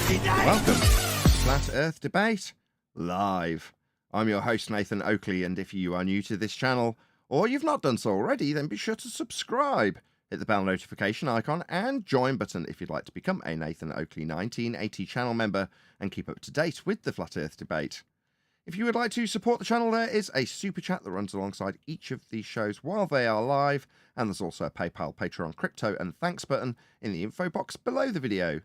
Welcome to Flat Earth Debate Live. I'm your host, Nathan Oakley, and if you are new to this channel, or you've not done so already, then be sure to subscribe, hit the bell notification icon, and join button if you'd like to become a Nathan Oakley 1980 channel member and keep up to date with the Flat Earth Debate. If you would like to support the channel, there is a super chat that runs alongside each of these shows while they are live, and there's also a PayPal, Patreon, crypto, and thanks button in the info box below the video.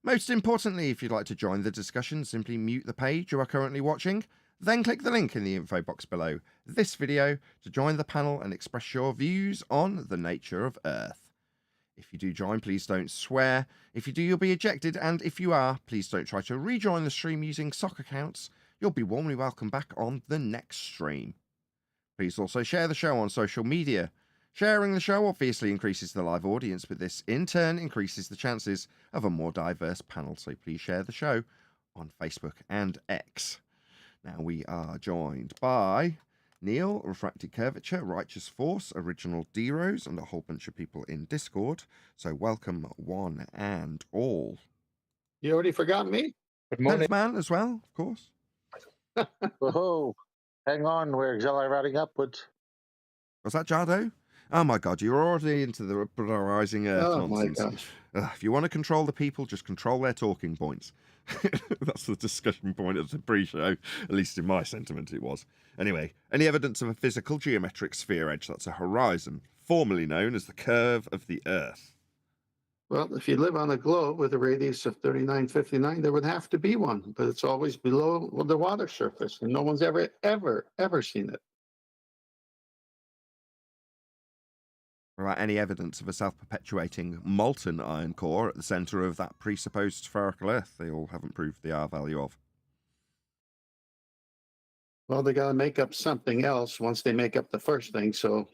Most importantly, if you'd like to join the discussion, simply mute the page you are currently watching, then click the link in the info box below this video to join the panel and express your views on the nature of Earth. If you do join, please don't swear. If you do, you'll be ejected, and if you are, please don't try to rejoin the stream using sock accounts. You'll be warmly welcome back on the next stream. Please also share the show on social media. Sharing the show obviously increases the live audience, but this in turn increases the chances of a more diverse panel. So please share the show on Facebook and X. Now we are joined by Neil, Refracted Curvature, Righteous Force, Original D-Rose, and a whole bunch of people in Discord. So welcome one and all. You already forgot me? Good morning. Man as well, of course. Whoa, hang on, we're accelerating upwards. Was that Jardo? Oh my god, you're already into the polarizing Earth nonsense. My gosh. If you want to control the people, just control their talking points. That's the discussion point of the pre-show, at least in my sentiment it was. Anyway, any evidence of a physical geometric sphere edge that's a horizon, formerly known as the curve of the Earth? Well, if you live on a globe with a radius of 3959, there would have to be one, but it's always below the water surface, and no one's ever seen it. Right, any evidence of a self-perpetuating molten iron core at the centre of that presupposed spherical Earth they all haven't proved the R value of? Well, they got to make up something else once they make up the first thing, so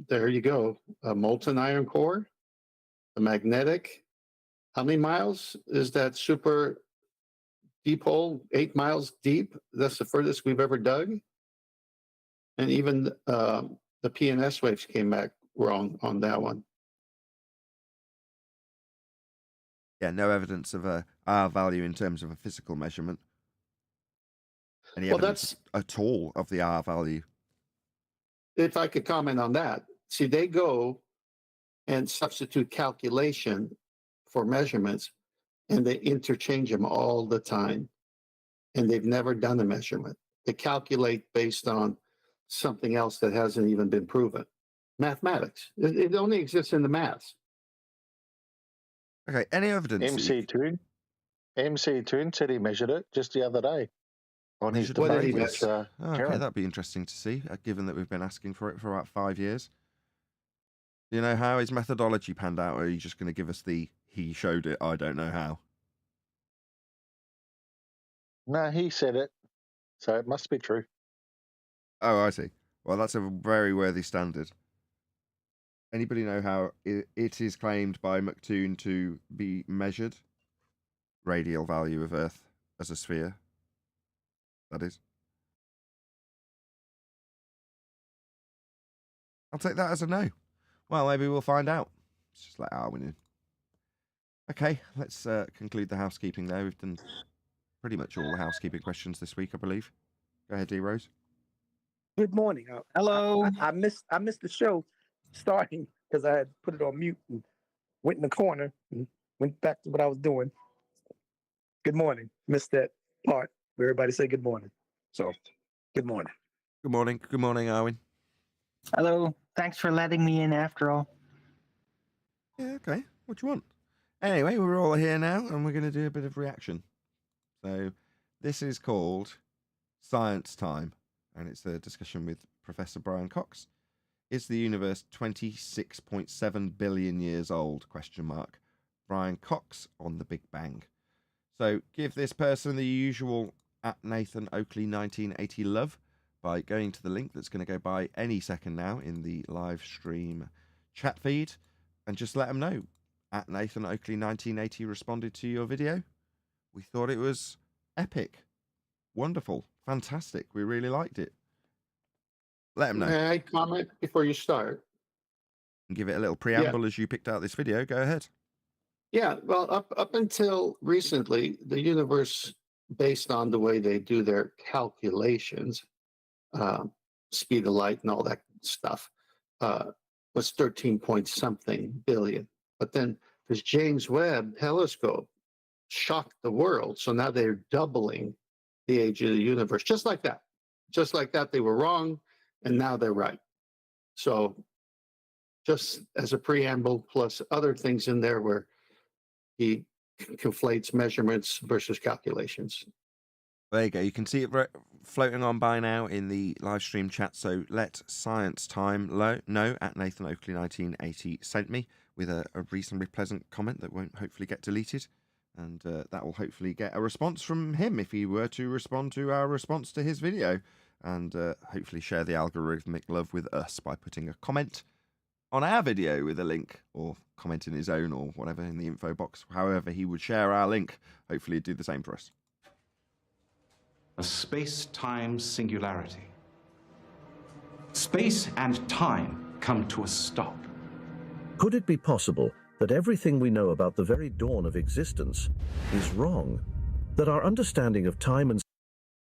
there you go. A molten iron core, a magnetic. How many miles is that super deep hole? 8 miles deep. That's the furthest we've ever dug. And even the PNS waves came back wrong on that one. Yeah, no evidence of a R value in terms of a physical measurement. Any Well, evidence at all of the R value? If I could comment on that. See, they go and substitute calculation for measurements, and they interchange them all the time. And they've never done a measurement. They calculate based on something else that hasn't even been proven. Mathematics. It only exists in the maths. Okay, any evidence? MC Toon said he measured it just the other day on his What did debate he with okay, Karen. that'd be interesting to see, given that we've been asking for it for about 5 years. Do you know how his methodology panned out, or are you just going to give us the he showed it, I don't know how? No, he said it, so it must be true. Oh, I see. Well, that's a very worthy standard. Anybody know how it is claimed by McToon to be measured? Radial value of Earth as a sphere, that is. I'll take that as a no. Well, maybe we'll find out. Let's just let Arwin in. Okay, let's conclude the housekeeping there. We've done pretty much all the housekeeping questions this week, I believe. Go ahead, D-Rose. Good morning. Hello. I missed the show starting because I had put it on mute and went in the corner and went back to what I was doing. Good morning. Missed that part where everybody say good morning. So, good morning. Good morning. Good morning, Arwin. Hello. Thanks for letting me in after all. Yeah, okay. What do you want? Anyway, we're all here now, and we're going to do a bit of reaction. So, this is called Science Time, and it's a discussion with Professor Brian Cox. Is the universe 26.7 billion years old? Question mark. Brian Cox on the Big Bang. So give this person the usual at Nathan Oakley 1980 love by going to the link that's going to go by any second now in the live stream chat feed, and just let them know at Nathan Oakley 1980 responded to your video. We thought it was epic, wonderful, fantastic. We really liked it. Let them know. May I comment before you start? And give it a little preamble as you picked out this video. Go ahead. Yeah, well, up until recently, the universe, based on the way they do their calculations, uh, speed of light and all that stuff, uh, was 13 point something billion. But then this James Webb telescope shocked the world. So now they're doubling the age of the universe, just like that. Just like that, they were wrong, and now they're right. So just as a preamble, plus other things in there where he conflates measurements versus calculations. There you go. You can see it floating on by now in the live stream chat. So let Science Time know at Nathan Oakley 1980 sent me with a reasonably pleasant comment that won't hopefully get deleted. And that will hopefully get a response from him if he were to respond to our response to his video. And hopefully share the algorithmic love with us by putting a comment on our video with a link, or comment in his own or whatever in the info box. However he would share our link, hopefully he'd do the same for us. A space-time singularity. Space and time come to a stop. Could it be possible that everything we know about the very dawn of existence is wrong? That our understanding of time and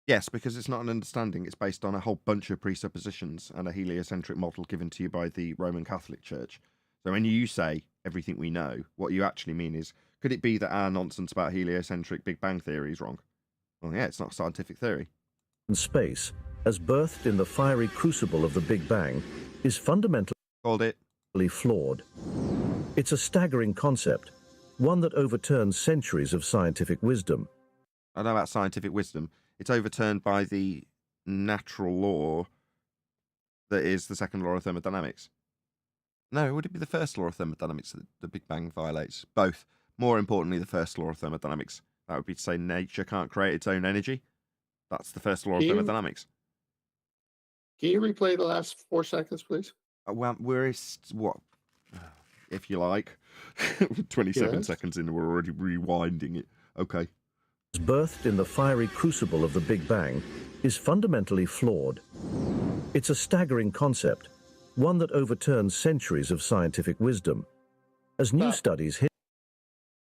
Yes, because it's not an understanding. It's based on a whole bunch of presuppositions and a heliocentric model given to you by the Roman Catholic Church. So when you say everything we know, what you actually mean is, could it be that our nonsense about heliocentric Big Bang theory is wrong? Well, yeah, it's not a scientific theory. space, as birthed in the fiery crucible of the Big Bang, is fundamentally Called it. flawed. It's a staggering concept, one that overturns centuries of scientific wisdom. I know about scientific wisdom. It's overturned by the natural law that is the second law of thermodynamics. No, would it be the first law of thermodynamics that the Big Bang violates? Both. More importantly, the first law of thermodynamics. That would be to say nature can't create its own energy. That's the first law of thermodynamics. Can you replay the last 4 seconds, please? Well, what? If you like. 27 Yes. seconds in, we're already rewinding it. Okay. Birthed in the fiery crucible of the Big Bang, is fundamentally flawed. It's a staggering concept, one that overturns centuries of scientific wisdom. As new But- studies hit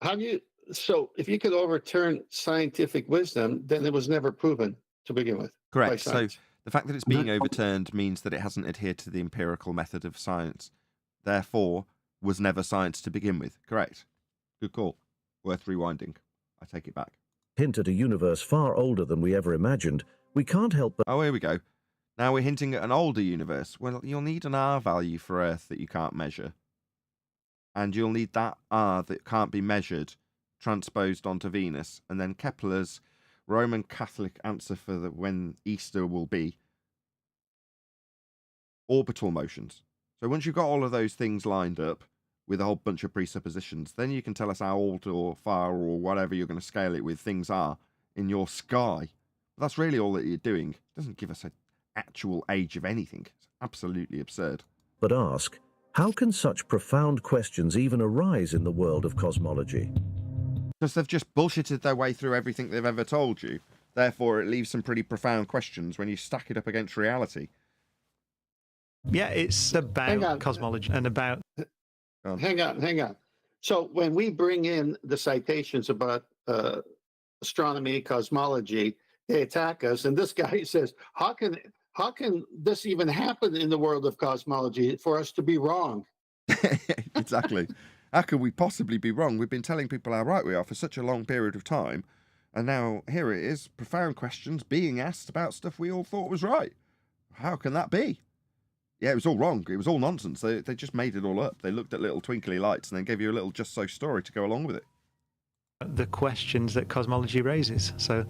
How do you? So, if you could overturn scientific wisdom, then it was never proven to begin with. by Correct. So science. the fact that it's being overturned means that it hasn't adhered to the empirical method of science. Therefore, was never science to begin with. Correct. Good call. Worth rewinding. I take it back. hint at a universe far older than we ever imagined, we can't help but Oh, here we go. Now we're hinting at an older universe. Well, you'll need an R value for Earth that you can't measure. And you'll need that R that can't be measured transposed onto Venus. And then Kepler's Roman Catholic answer for when Easter will be orbital motions. So once you've got all of those things lined up with a whole bunch of presuppositions, then you can tell us how old or far or whatever you're going to scale it with things are in your sky. But that's really all that you're doing. It doesn't give us an actual age of anything. It's absolutely absurd. ask, how can such profound questions even arise in the world of cosmology? Because they've just bullshitted their way through everything they've ever told you. Therefore, it leaves some pretty profound questions when you stack it up against reality. Yeah, it's Hang on. about cosmology and about Hang on. So when we bring in the citations about astronomy, cosmology, they attack us, and this guy says, "How can this even happen in the world of cosmology for us to be wrong?" Exactly. How could we possibly be wrong? We've been telling people how right we are for such a long period of time, and now here it is, profound questions being asked about stuff we all thought was right. How can that be? Yeah, it was all wrong. It was all nonsense. They just made it all up. They looked at little twinkly lights and then gave you a little just so story to go along with it. the questions that cosmology raises. So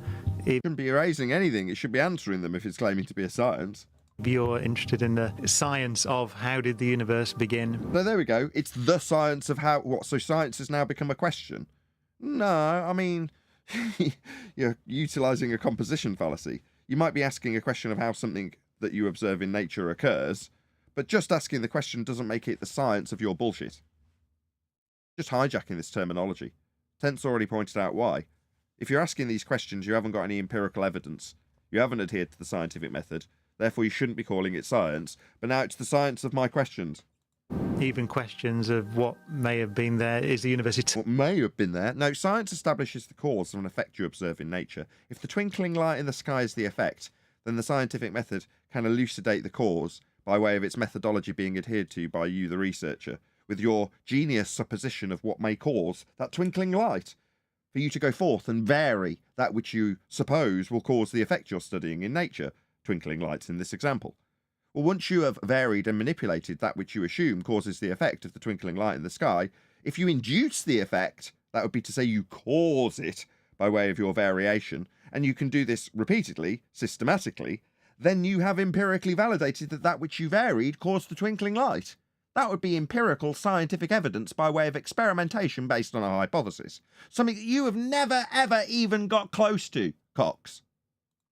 It shouldn't be raising anything. It should be answering them if it's claiming to be a science. if you're interested in the science of how did the universe begin, So there we go. It's the science of how... What, so science has now become a question? No, I mean... You're utilising a composition fallacy. You might be asking a question of how something that you observe in nature occurs, but just asking the question doesn't make it the science of your bullshit. Just hijacking this terminology. Tent's already pointed out why. If you're asking these questions, you haven't got any empirical evidence. You haven't adhered to the scientific method. Therefore, you shouldn't be calling it science. But now it's the science of my questions. even questions of what may have been there. Is the universe What may have been there. No, science establishes the cause of an effect you observe in nature. If the twinkling light in the sky is the effect, then the scientific method can elucidate the cause by way of its methodology being adhered to by you, the researcher, with your genius supposition of what may cause that twinkling light, for you to go forth and vary that which you suppose will cause the effect you're studying in nature, twinkling lights in this example. Well, once you have varied and manipulated that which you assume causes the effect of the twinkling light in the sky, if you induce the effect, that would be to say you cause it by way of your variation, and you can do this repeatedly, systematically, then you have empirically validated that that which you varied caused the twinkling light. That would be empirical scientific evidence by way of experimentation based on a hypothesis. Something that you have never, ever even got close to, Cox.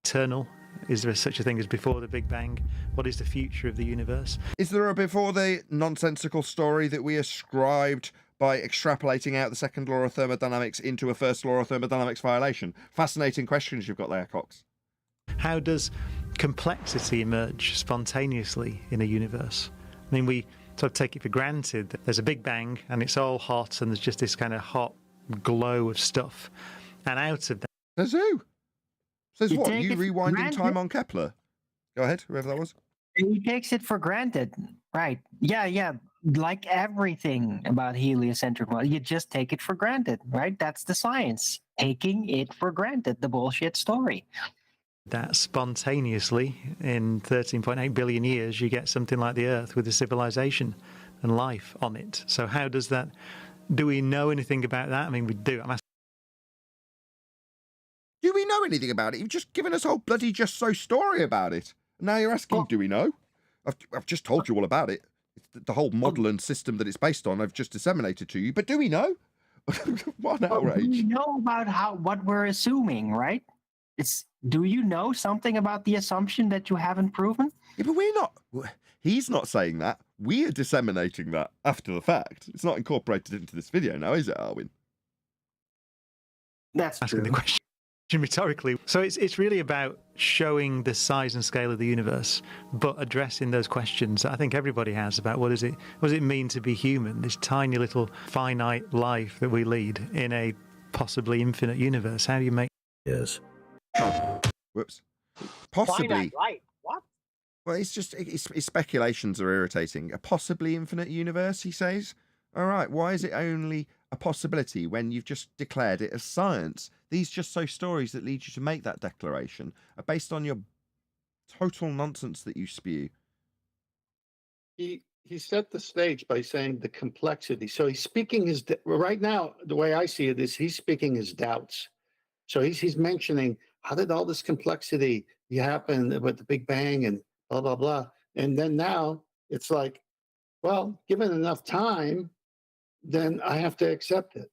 eternal? Is there such a thing as before the Big Bang? What is the future of the universe? Is there a before the nonsensical story that we ascribed by extrapolating out the second law of thermodynamics into a first law of thermodynamics violation? Fascinating questions you've got there, Cox. How does complexity emerge spontaneously in a universe? I mean, we sort of take it for granted that there's a Big Bang and it's all hot and there's just this kind of hot glow of stuff. And out of that... Says who? Says You what? take You it for rewinding granted. time on Kepler? Go ahead, whoever that was. He takes it for granted, right? Yeah. Like everything about heliocentric model, you just take it for granted, right? That's the science. Taking it for granted, the bullshit story. that spontaneously in 13.8 billion years you get something like the Earth with a civilization and life on it. So how does that, do we know anything about that? I mean, we do. I'm asking. Do we know anything about it? You've just given us a whole bloody just so story about it. Now you're asking, Well- do we know? I've just told you all about it. It's the whole model and system that it's based on, I've just disseminated to you. But do we know? What an But we outrage. know about what we're assuming, right? Do you know something about the assumption that you haven't proven? Yeah, but we're not. He's not saying that. We are disseminating that after the fact. It's not incorporated into this video now, is it, Arwin? That's Asking true. the question rhetorically. So it's really about showing the size and scale of the universe, but addressing those questions that I think everybody has about what does it mean to be human, this tiny little finite life that we lead in a possibly infinite universe. How do you make Yes. Whoops. Possibly. Finite light. What? Well, it's just his speculations are irritating. A possibly infinite universe, he says. All right, why is it only a possibility when you've just declared it as science? These just so stories that lead you to make that declaration are based on your total nonsense that you spew. He set the stage by saying the complexity. So he's speaking his right now. The way I see it is he's speaking his doubts. So he's mentioning how did all this complexity happen with the Big Bang and blah blah blah. And then now it's like, well, given enough time, then I have to accept it.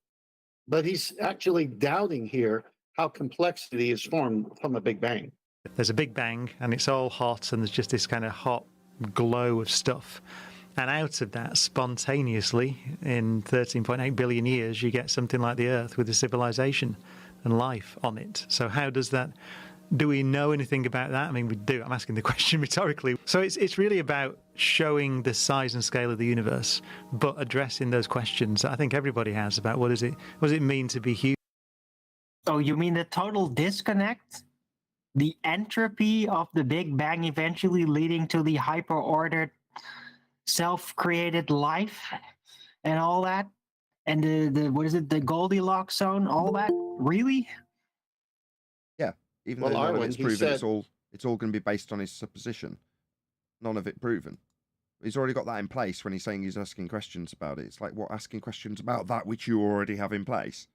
But he's actually doubting here how complexity is formed from a Big Bang. there's a Big Bang and it's all hot and there's just this kind of hot glow of stuff. And out of that, spontaneously, in 13.8 billion years, you get something like the Earth with a civilization and life on it. So how does that, do we know anything about that? I mean, we do. I'm asking the question rhetorically. So it's really about showing the size and scale of the universe, but addressing those questions that I think everybody has about what does it mean to be human? Oh, you mean the total disconnect? The entropy of the Big Bang eventually leading to the hyper-ordered, self-created life and all that? And the what is it, the Goldilocks zone, all that? Really? Even Well, though none of Arwen, it's he proven, said- it's all going to be based on his supposition. None of it proven. He's already got that in place when he's saying he's asking questions about it. It's like, what, asking questions about that which you already have in place?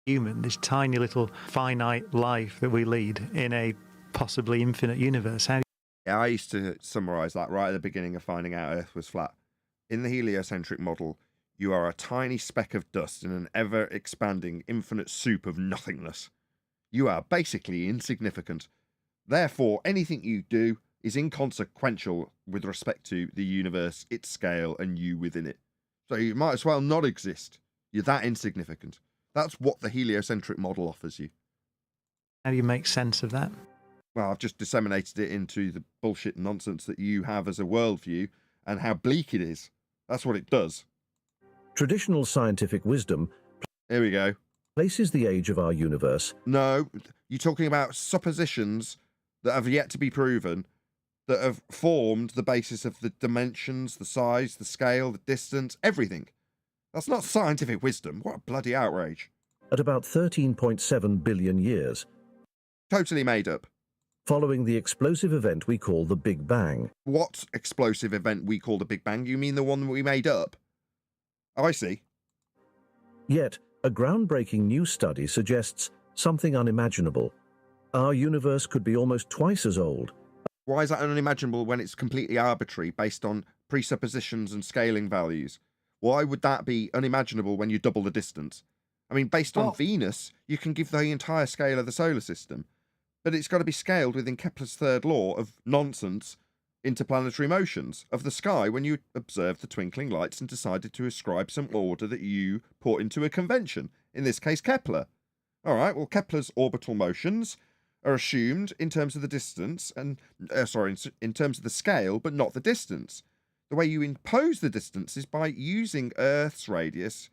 Human, this tiny little finite life that we lead in a possibly infinite universe. How Yeah, I used to summarize that right at the beginning of finding out Earth was flat. In the heliocentric model, you are a tiny speck of dust in an ever-expanding infinite soup of nothingness. You are basically insignificant. Therefore, anything you do is inconsequential with respect to the universe, its scale, and you within it. So you might as well not exist. You're that insignificant. That's what the heliocentric model offers you. do you make sense of that? Well, I've just disseminated it into the bullshit nonsense that you have as a worldview and how bleak it is. That's what it does. Traditional scientific wisdom Here we go. places the age of our universe No, you're talking about suppositions that have yet to be proven, that have formed the basis of the dimensions, the size, the scale, the distance, everything. That's not scientific wisdom. What a bloody outrage. at about 13.7 billion years, Totally made up. following the explosive event we call the Big Bang. What explosive event we call the Big Bang? You mean the one that we made up? Oh, I see. Yet, a groundbreaking new study suggests something unimaginable. Our universe could be almost twice as old. Why is that unimaginable when it's completely arbitrary, based on presuppositions and scaling values? Why would that be unimaginable when you double the distance? I mean, based on Venus, you can give the entire scale of the solar system, but it's got to be scaled within Kepler's third law of nonsense interplanetary motions of the sky when you observed the twinkling lights and decided to ascribe some order that you put into a convention, in this case Kepler. All right, well, Kepler's orbital motions are assumed in terms of the distance and in terms of the scale, but not the distance. The way you impose the distance is by using Earth's radius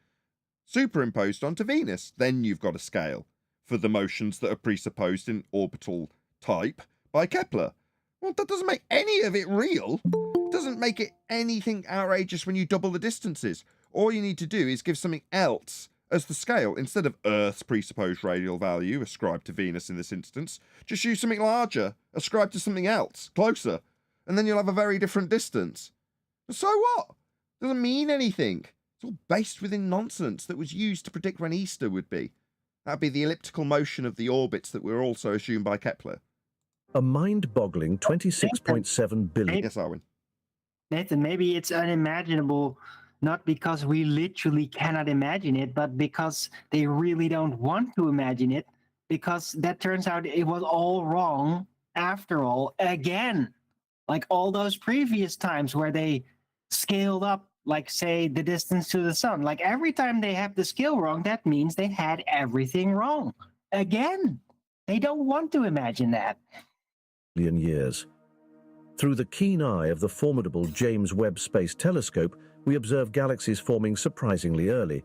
superimposed onto Venus. Then you've got a scale for the motions that are presupposed in orbital type by Kepler. Well, that doesn't make any of it real. It doesn't make it anything outrageous when you double the distances. All you need to do is give something else as the scale. Instead of Earth's presupposed radial value ascribed to Venus in this instance, just use something larger, ascribed to something else, closer, and then you'll have a very different distance. But so what? It doesn't mean anything. It's all based within nonsense that was used to predict when Easter would be. That'd be the elliptical motion of the orbits that were also assumed by Kepler. A mind-boggling 26.7 billion. Yes, Arwen. Nathan, maybe it's unimaginable, not because we literally cannot imagine it, but because they really don't want to imagine it, because that turns out it was all wrong after all, again. Like all those previous times where they scaled up, like, say, the distance to the sun. Like every time they have the scale wrong, that means they had everything wrong. Again, they don't want to imagine that. Years. Through the keen eye of the formidable James Webb Space Telescope, we observe galaxies forming surprisingly early.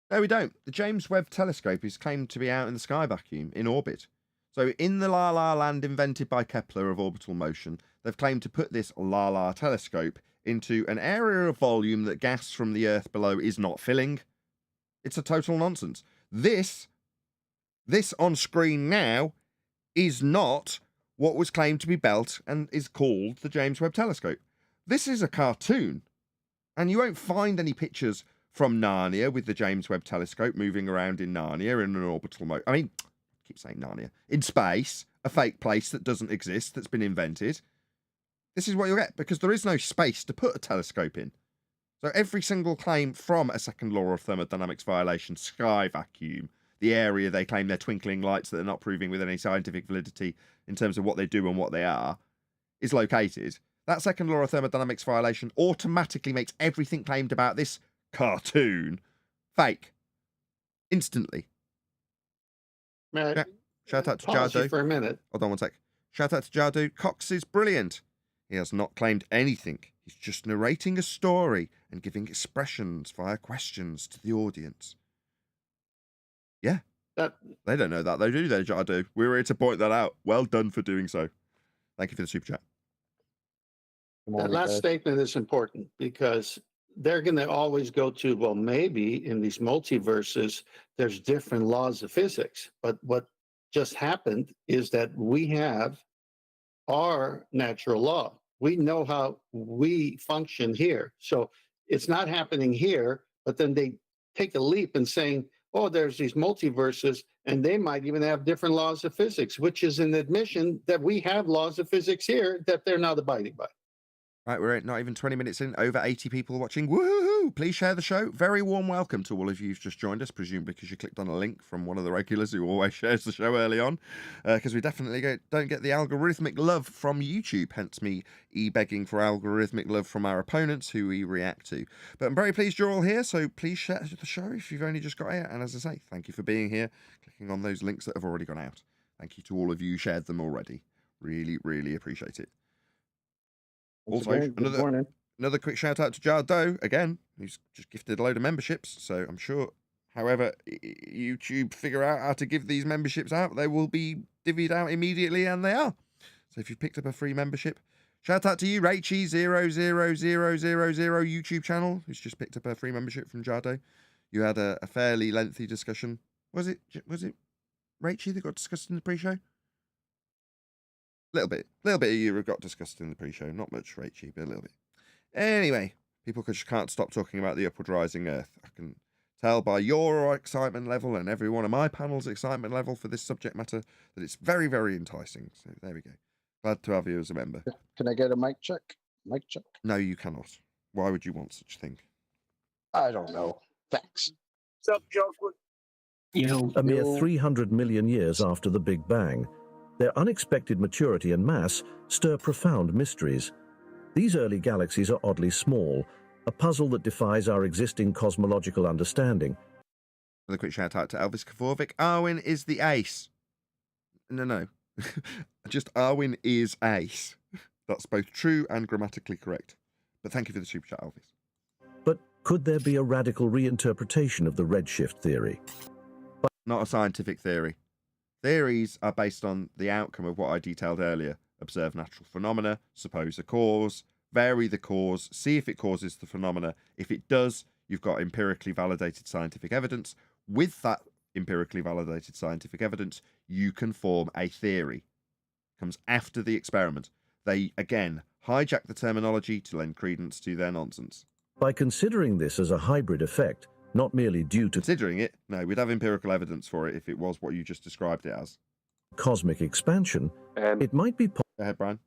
No, we don't. The James Webb Telescope is claimed to be out in the sky vacuum, in orbit. So in the La La Land invented by Kepler of orbital motion, they've claimed to put this La La telescope into an area of volume that gas from the Earth below is not filling. It's a total nonsense. This on screen now is not what was claimed to be built and is called the James Webb Telescope. This is a cartoon, and you won't find any pictures from Narnia with the James Webb Telescope moving around in Narnia in an orbital mode. I mean, I keep saying Narnia. In space, a fake place that doesn't exist, that's been invented. This is what you'll get, because there is no space to put a telescope in. So every single claim from a second law of thermodynamics violation, sky vacuum, the area they claim they're twinkling lights that are not proving with any scientific validity in terms of what they do and what they are, is located. That second law of thermodynamics violation automatically makes everything claimed about this cartoon fake. Instantly. Matt, Yeah. Shout out to pause you Jadu. for a minute. Hold on one sec. Shout out to Jadu. Cox is brilliant. He has not claimed anything. He's just narrating a story and giving expressions via questions to the audience. Yeah. They don't know that, though, do they, Jadu? We were here to point that out. Well done for doing so. Thank you for the super chat. That last statement is important because they're going to always go to, well, maybe in these multiverses, there's different laws of physics. But what just happened is that we have our natural law. We know how we function here. So it's not happening here, but then they take a leap in saying, oh, there's these multiverses, and they might even have different laws of physics, which is an admission that we have laws of physics here that they're not abiding by. Right, we're at not even 20 minutes in, over 80 people watching. Woohoo! Please share the show. Very warm welcome to all of you who've just joined us, presumably because you clicked on a link from one of the regulars who always shares the show early on, because we definitely don't get the algorithmic love from YouTube, hence me begging for algorithmic love from our opponents who we react to. But I'm very pleased you're all here, so please share the show if you've only just got here. And as I say, thank you for being here, clicking on those links that have already gone out. Thank you to all of you who shared them already. Really, really appreciate it. Also, Good morning. Another quick shout out to Jardo, again, who's just gifted a load of memberships. So I'm sure, however YouTube figure out how to give these memberships out, they will be divvied out immediately, and they are. So if you've picked up a free membership, shout out to you, Rachie00000 YouTube channel, who's just picked up a free membership from Jardo. You had a fairly lengthy discussion. Was it Rachie that got discussed in the pre-show? Little bit of you got discussed in the pre-show. Not much, Rachie, but a little bit. Anyway, people just can't stop talking about the upward rising Earth. I can tell by your excitement level and every one of my panel's excitement level for this subject matter that it's very, very enticing. So there we go. Glad to have you as a member. Can I get a mic check? Mic check. No, you cannot. Why would you want such a thing? I don't know. Thanks. What's up, Joshua? A mere 300 million years after the Big Bang, their unexpected maturity and mass stir profound mysteries. These early galaxies are oddly small, a puzzle that defies our existing cosmological understanding. Another quick shout out to Elvis Kavovic. Arwen is the ace. No. Just Arwen is ace. That's both true and grammatically correct. But thank you for the super chat, Elvis. But could there be a radical reinterpretation of the redshift theory? Not a scientific theory. Theories are based on the outcome of what I detailed earlier. Observe natural phenomena, suppose a cause, vary the cause, see if it causes the phenomena. If it does, you've got empirically validated scientific evidence. With that empirically validated scientific evidence, you can form a theory. It comes after the experiment. They, again, hijack the terminology to lend credence to their nonsense. By considering this as a hybrid effect, not merely due to Considering it, no, we'd have empirical evidence for it if it was what you just described it as. cosmic expansion, it might be Go ahead, Brian.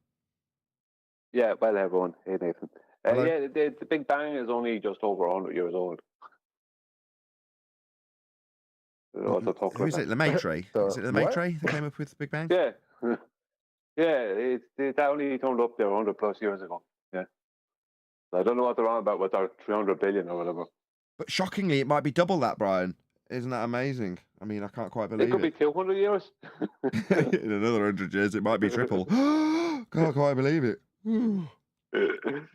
Yeah, well, everyone. Hey, Nathan. Hello. Yeah, the Big Bang is only just over 100 years old. Also talking Who is about it? Lemaitre? Is it Lemaitre that came up with the Big Bang? Yeah. Yeah, that only turned up there 100 plus years ago. Yeah. I don't know what they're on about with our 300 billion or whatever. But shockingly, it might be double that, Brian. Isn't that amazing? I mean, I can't quite believe It could be 200 years. In another 100 years, it might be triple. Can't quite believe it.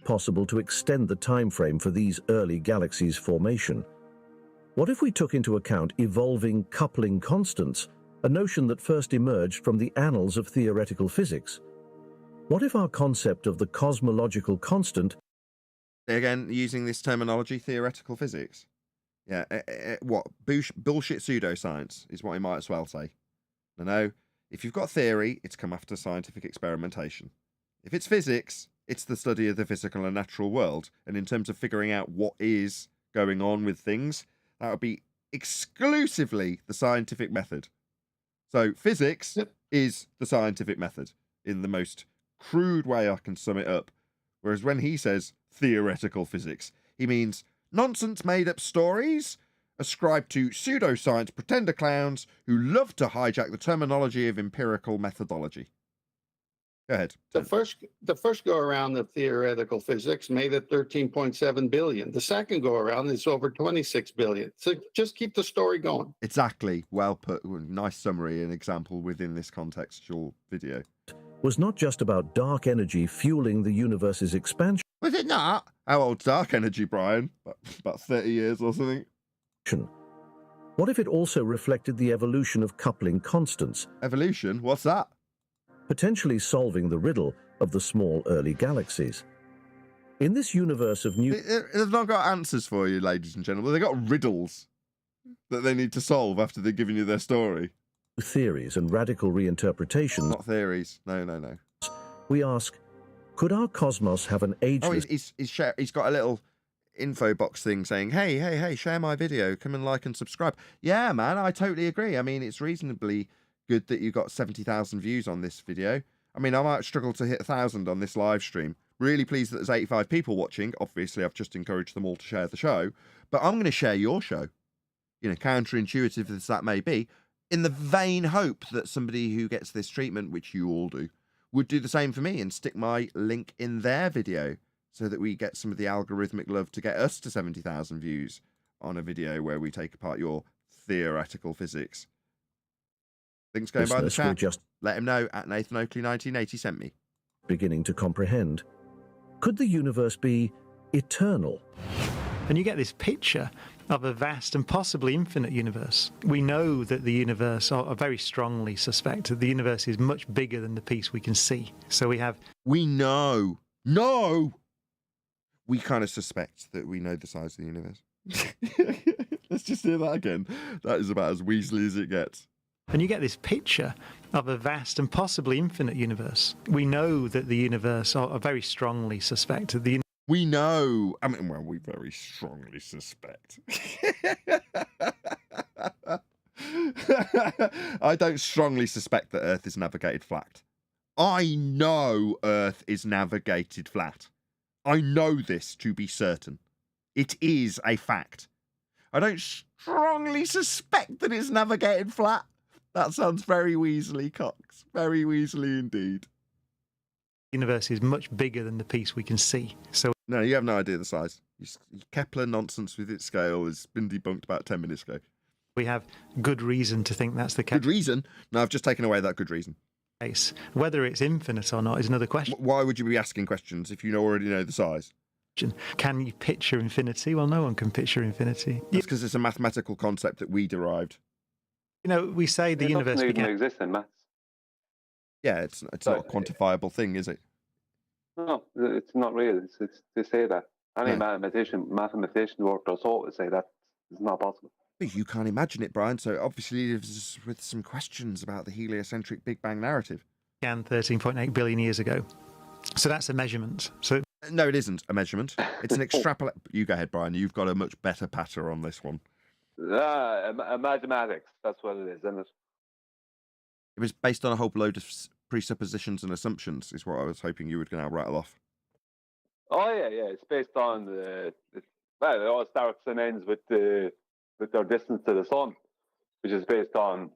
possible to extend the time frame for these early galaxies' formation. What if we took into account evolving coupling constants, a notion that first emerged from the annals of theoretical physics? What if our concept of the cosmological constant, Again, using this terminology, theoretical physics. Yeah, what? Bullshit pseudoscience is what I might as well say. No, if you've got theory, it's come after scientific experimentation. If it's physics, it's the study of the physical and natural world. And in terms of figuring out what is going on with things, that would be exclusively the scientific method. So physics is the scientific method in the most crude way I can sum it up. Whereas when he says theoretical physics, he means nonsense made-up stories ascribed to pseudoscience pretender clowns who love to hijack the terminology of empirical methodology. Go ahead. The first go around of theoretical physics made it 13.7 billion. The second go around is over 26 billion. So just keep the story going. Exactly. Well put. Nice summary and example within this contextual video. was not just about dark energy fueling the universe's expansion. Was it not? How old's dark energy, Brian? About 30 years or something? What if it also reflected the evolution of coupling constants, Evolution? What's that? potentially solving the riddle of the small early galaxies? In this universe of new They've not got answers for you, ladies and gentlemen. They've got riddles that they need to solve after they've given you their story. theories and radical reinterpretations, Not theories. No. we ask, could our cosmos have an Oh, ageless he's got a little info box thing saying, hey, share my video. Come and like and subscribe. Yeah, man, I totally agree. I mean, it's reasonably good that you got 70,000 views on this video. I mean, I might struggle to hit 1,000 on this live stream. Really pleased that there's 85 people watching. Obviously, I've just encouraged them all to share the show. But I'm going to share your show. You know, counterintuitive as that may be, in the vain hope that somebody who gets this treatment, which you all do, would do the same for me and stick my link in their video so that we get some of the algorithmic love to get us to 70,000 views on a video where we take apart your theoretical physics. Things going by the listeners will chat. just Let him know at Nathan Oakley 1980 sent me. beginning to comprehend. Could the universe be eternal. And you get this picture of a vast and possibly infinite universe. We know that the universe, or very strongly suspect that the universe is much bigger than the piece we can see. So we have... We know. No! We kind of suspect that we know the size of the universe. Let's just hear that again. That is about as Weasley as it gets. And you get this picture of a vast and possibly infinite universe. We know that the universe, or very strongly suspect that the We know. I mean, well, we very strongly suspect. I don't strongly suspect that Earth is navigated flat. I know Earth is navigated flat. I know this to be certain. It is a fact. I don't strongly suspect that it's navigated flat. That sounds very Weasley, Cox. Very Weasley indeed. universe is much bigger than the piece we can see. So No, you have no idea the size. Kepler nonsense with its scale has been debunked about 10 minutes ago. we have good reason to think that's the Good reason? No, I've just taken away that good reason. case. Whether it's infinite or not is another question. Why would you be asking questions if you already know the size? Can you picture infinity? Well, no one can picture infinity. That's because it's a mathematical concept that we derived. You know, we say the universe doesn't even began. exist in maths. Yeah, it's not a quantifiable thing, is it? No, it's not real. It's they say that. Any No. mathematician worked us out would say that it's not possible. But you can't imagine it, Brian. So obviously, lives with some questions about the heliocentric Big Bang narrative. Began 13.8 billion years ago. So that's a measurement. So No, it isn't a measurement. It's an extrapolate. You go ahead, Brian. You've got a much better patter on this one. Mathematics. That's what it is, isn't it? It was based on a whole load of presuppositions and assumptions, is what I was hoping you would now rattle off. Oh yeah. It's based on well, it all starts and ends with their distance to the sun, which is based on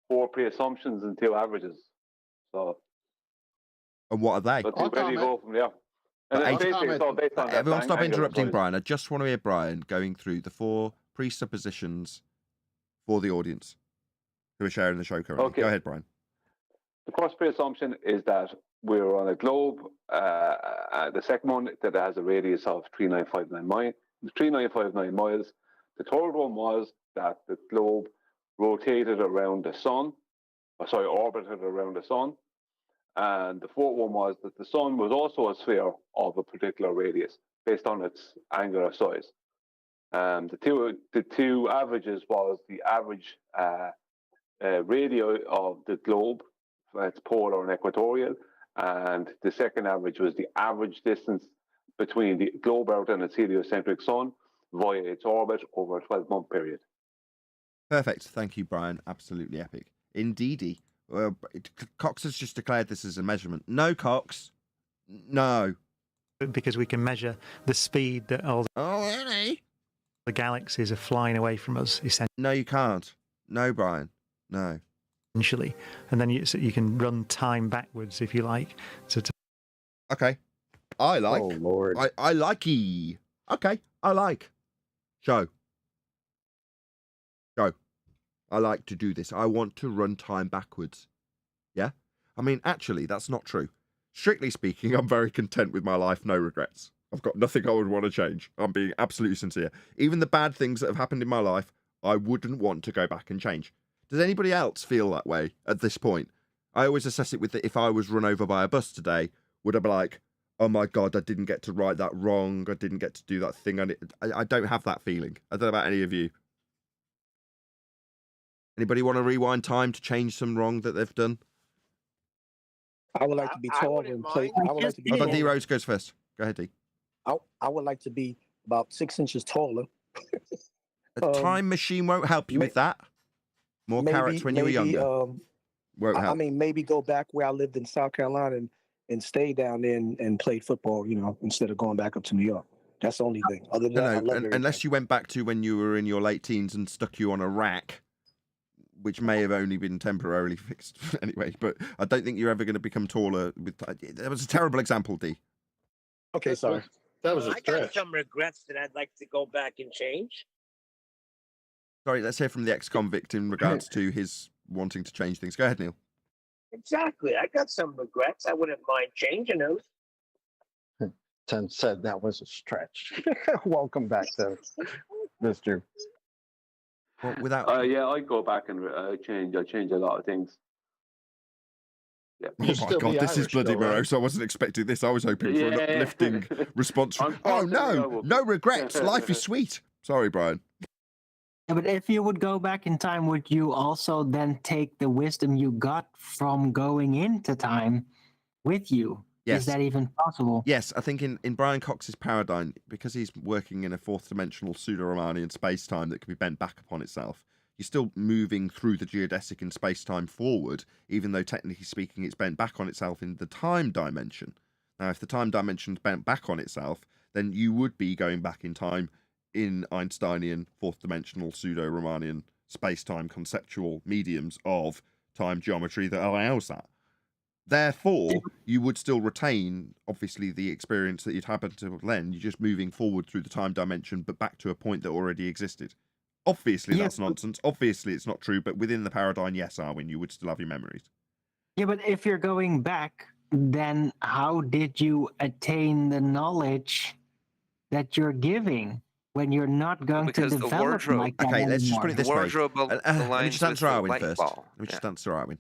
4 pre-assumptions and 2 averages. So, And what are they? where do you go from there? And But it's basically it's all based on that Everyone stop angular interrupting size. Brian. I just want to hear Brian going through the 4 presuppositions for the audience who are sharing the show currently. Okay. Go ahead, Brian. The first pre-assumption is that we're on a globe. The second one, that it has a radius of 3,959 miles. The third one was that the globe rotated around the sun, orbited around the sun. And the fourth one was that the sun was also a sphere of a particular radius based on its angular size. The two averages was the average radio of the globe, it's polar and equatorial, and the second average was the average distance between the globe Earth and its heliocentric sun via its orbit over a 12-month period. Perfect. Thank you, Brian. Absolutely epic. Indeedy. Well, Cox has just declared this as a measurement. No, Cox. No. because we can measure the speed that all Oh, really? the galaxies are flying away from us, No, you can't. No, Brian. No. essentially. And then you can run time backwards, if you like. So Okay. I like. Oh Lord. I like-y. Okay. I like. Show. I like to do this. I want to run time backwards. Yeah? I mean, actually, that's not true. Strictly speaking, I'm very content with my life, no regrets. I've got nothing I would want to change. I'm being absolutely sincere. Even the bad things that have happened in my life, I wouldn't want to go back and change. Does anybody else feel that way at this point? I always assess it with if I was run over by a bus today, would I be like, oh my God, I didn't get to write that wrong. I didn't get to do that thing. I don't have that feeling. I don't know about any of you. Anybody want to rewind time to change some wrong that they've done? I would like to be taller and play. I would like to be. I thought taller. D Rose goes first. Go ahead, D. I would like to be about 6 inches taller. A time machine won't help you with that. More carrots when you were younger. Won't help. I mean, maybe go back where I lived in South Carolina and stay down there and played football, instead of going back up to New York. That's the only thing. Other than that, I love everything. Unless you went back to when you were in your late teens and stuck you on a rack, which may have only been temporarily fixed anyway. But I don't think you're ever going to become taller. That was a terrible example, D. Okay, sorry. That was a I got stretch. some regrets that I'd like to go back and change. Sorry, let's hear from the ex-convict in regards to his wanting to change things. Go ahead, Neil. Exactly. I got some regrets. I wouldn't mind changing those. said that was a stretch. Welcome back to Mr. Well, without. Yeah, I go back and change. I change a lot of things. Yeah. Oh my God, this is bloody morose. I wasn't expecting this. I was hoping for an uplifting response. Oh no, no regrets. Life is sweet. Sorry, Brian. Yeah, but if you would go back in time, would you also then take the wisdom you got from going into time with you? Yes. Is that even possible? Yes, I think in Brian Cox's paradigm, because he's working in a fourth dimensional pseudo-Riemannian space-time that can be bent back upon itself, you're still moving through the geodesic in space-time forward, even though technically speaking it's bent back on itself in the time dimension. Now, if the time dimension's bent back on itself, then you would be going back in time in Einsteinian fourth dimensional pseudo-Riemannian space-time conceptual mediums of time geometry that allows that. Therefore, you would still retain, obviously, the experience that you'd had until then. You're just moving forward through the time dimension, but back to a point that already existed. Obviously, that's nonsense. Obviously, it's not true, but within the paradigm, yes, Arwin, you would still have your memories. Yeah, but if you're going back, then how did you attain the knowledge that you're giving when you're not going to develop like that Okay, let's just put it this way. Let me just answer Arwin first. Let me just answer Arwin.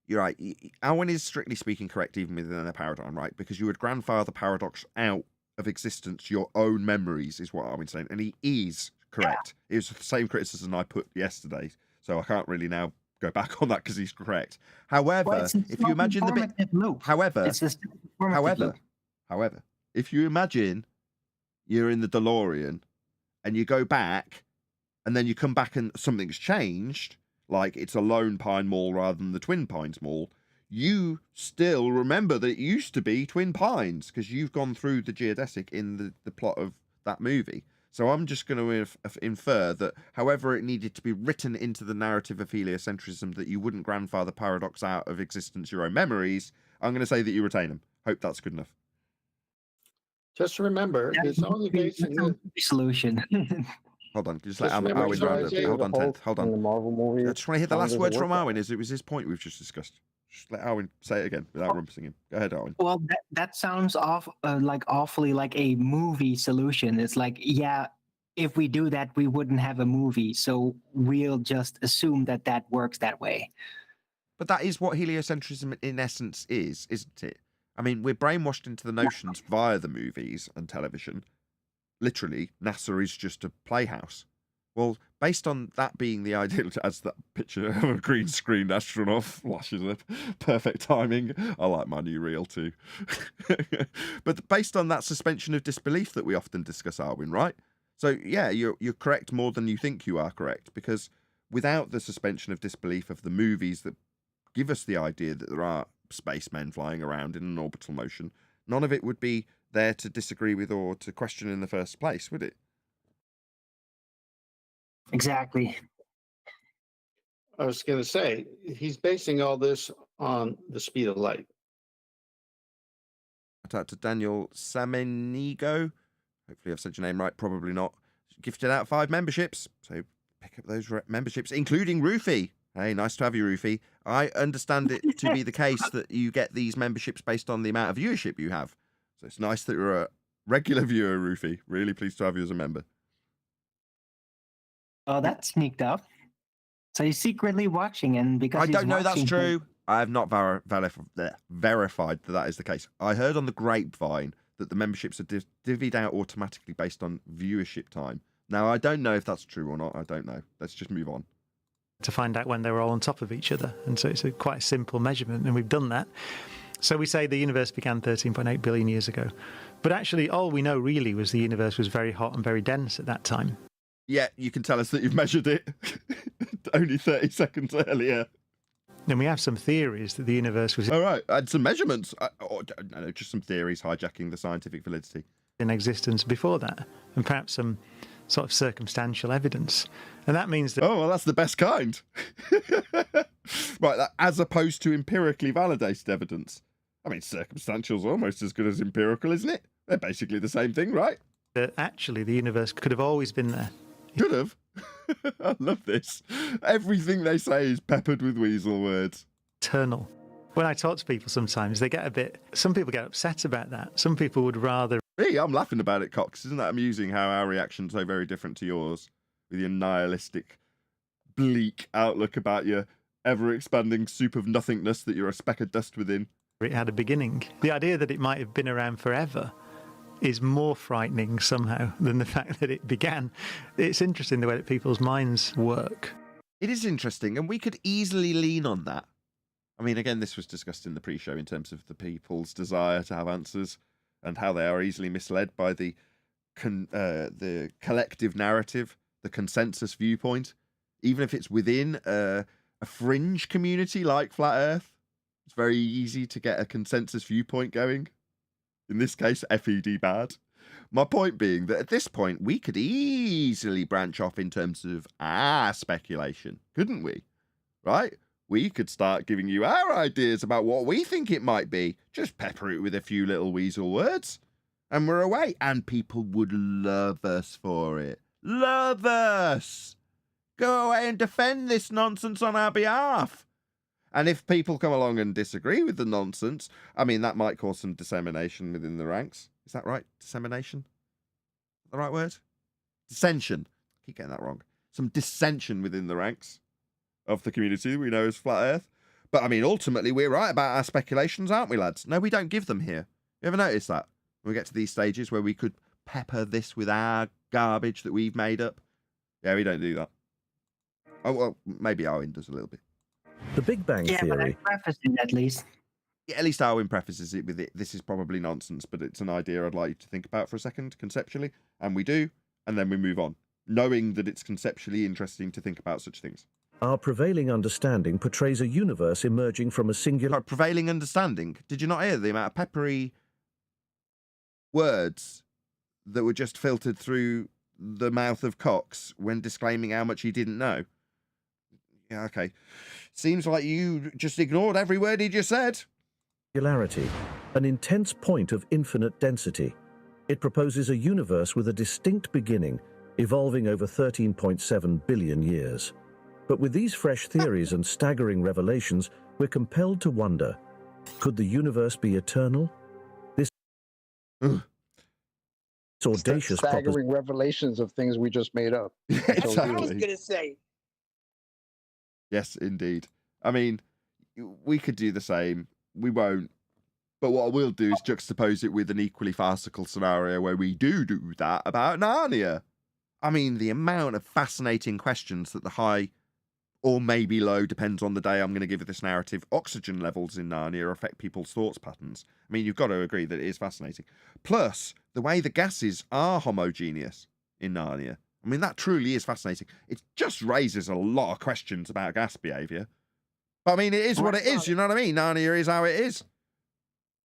You're right. Arwin is strictly speaking correct even within the paradigm, right? Because you would grandfather paradox out of existence your own memories, is what Arwin's saying. And he is correct. It was the same criticism I put yesterday. So I can't really now go back on that because he's correct. However, if you imagine the bit... However, if you imagine you're in the DeLorean and you go back and then you come back and something's changed, like it's a Lone Pine Mall rather than the Twin Pines Mall, you still remember that it used to be Twin Pines because you've gone through the geodesic in the plot of that movie. So I'm just going to infer that however it needed to be written into the narrative of heliocentrism that you wouldn't grandfather paradox out of existence your own memories, I'm going to say that you retain them. Hope that's good enough. Just remember, it's only based on the solution. Hold on, just let Arwin round up. Hold on, Ted. Hold on. The Marvel movie, I just want to hear the last words from Arwin. It was his point we've just discussed. Just let Arwin say it again without rumpusing him. Go ahead, Arwin. Well, that sounds awfully like a movie solution. It's like, yeah, if we do that, we wouldn't have a movie. So we'll just assume that works that way. But that is what heliocentrism in essence is, isn't it? I mean, we're brainwashed into the notions via the movies and television. Literally, NASA is just a playhouse. Well, based on that being the ideal, as that picture of a green screen astronaut flashes up, perfect timing. I like my new reel too. But based on that suspension of disbelief that we often discuss, Arwin, right? So yeah, you're correct more than you think you are correct, because without the suspension of disbelief of the movies that give us the idea that there are spacemen flying around in an orbital motion, none of it would be there to disagree with or to question in the first place, would it? Exactly. I was going to say, he's basing all this on the speed of light. Shout out to Daniel Samenigo. Hopefully I've said your name right, probably not. Gifted out 5 memberships, so pick up those memberships, including Roofy. Hey, nice to have you, Roofy. I understand it to be the case that you get these memberships based on the amount of viewership you have. So it's nice that you're a regular viewer, Roofy. Really pleased to have you as a member. Oh, that's sneaked up. So he's secretly watching, and because I don't know that's true. I have not verified that is the case. I heard on the grapevine that the memberships are divvied out automatically based on viewership time. Now, I don't know if that's true or not. I don't know. Let's just move on. To find out when they were all on top of each other. And so it's quite a simple measurement, and we've done that. So we say the universe began 13.8 billion years ago. But actually, all we know really was the universe was very hot and very dense at that time. Yeah, you can tell us that you've measured it only 30 seconds earlier. And we have some theories that the universe was... All right, and some measurements. No, just some theories hijacking the scientific validity. ...in existence before that, and perhaps some sort of circumstantial evidence. And that means that... Oh, well, that's the best kind. Right, as opposed to empirically validated evidence. I mean, circumstantial is almost as good as empirical, isn't it? They're basically the same thing, right? That actually the universe could have always been there. Could have. I love this. Everything they say is peppered with weasel words. Eternal. When I talk to people sometimes, they get some people get upset about that. Some people would rather Me, I'm laughing about it, Cox. Isn't that amusing how our reaction's so very different to yours? With your nihilistic, bleak outlook about your ever-expanding soup of nothingness that you're a speck of dust within. It had a beginning. The idea that it might have been around forever is more frightening somehow than the fact that it began. It's interesting the way that people's minds work. It is interesting, and we could easily lean on that. I mean, again, this was discussed in the pre-show in terms of the people's desire to have answers and how they are easily misled by the collective narrative, the consensus viewpoint, even if it's within a fringe community like Flat Earth. It's very easy to get a consensus viewpoint going. In this case, FED bad. My point being that at this point, we could easily branch off in terms of our speculation, couldn't we? Right? We could start giving you our ideas about what we think it might be. Just pepper it with a few little weasel words. And we're away. And people would love us for it. Love us! Go away and defend this nonsense on our behalf. And if people come along and disagree with the nonsense, I mean, that might cause some dissemination within the ranks. Is that right? Dissemination? The right word? Dissension. I keep getting that wrong. Some dissension within the ranks of the community we know as Flat Earth. But I mean, ultimately, we're right about our speculations, aren't we, lads? No, we don't give them here. You ever notice that? When we get to these stages where we could pepper this with our garbage that we've made up. Yeah, we don't do that. Oh, well, maybe Owen does a little bit. The Big Bang Theory. But I preface it at least. Yeah, at least Owen prefaces it with it. This is probably nonsense, but it's an idea I'd like you to think about for a second, conceptually. And we do, and then we move on, knowing that it's conceptually interesting to think about such things. Our prevailing understanding portrays a universe emerging from a singular... Like prevailing understanding. Did you not hear the amount of peppery words that were just filtered through the mouth of Cox when disclaiming how much he didn't know? Yeah, okay. Seems like you just ignored every word he just said. Singularity, an intense point of infinite density. It proposes a universe with a distinct beginning, evolving over 13.7 billion years. But with these fresh theories and staggering revelations, we're compelled to wonder, could the universe be eternal? This audacious staggering revelations of things we just made up. Exactly. I was gonna say. Yes, indeed. I mean, we could do the same. We won't. But what I will do is juxtapose it with an equally farcical scenario where we do that about Narnia. I mean, the amount of fascinating questions that the high, or maybe low, depends on the day I'm going to give this narrative, oxygen levels in Narnia affect people's thoughts patterns. I mean, you've got to agree that it is fascinating. Plus, the way the gases are homogeneous in Narnia. I mean, that truly is fascinating. It just raises a lot of questions about gas behaviour. But I mean, it is what it is, you know what I mean? Narnia is how it is.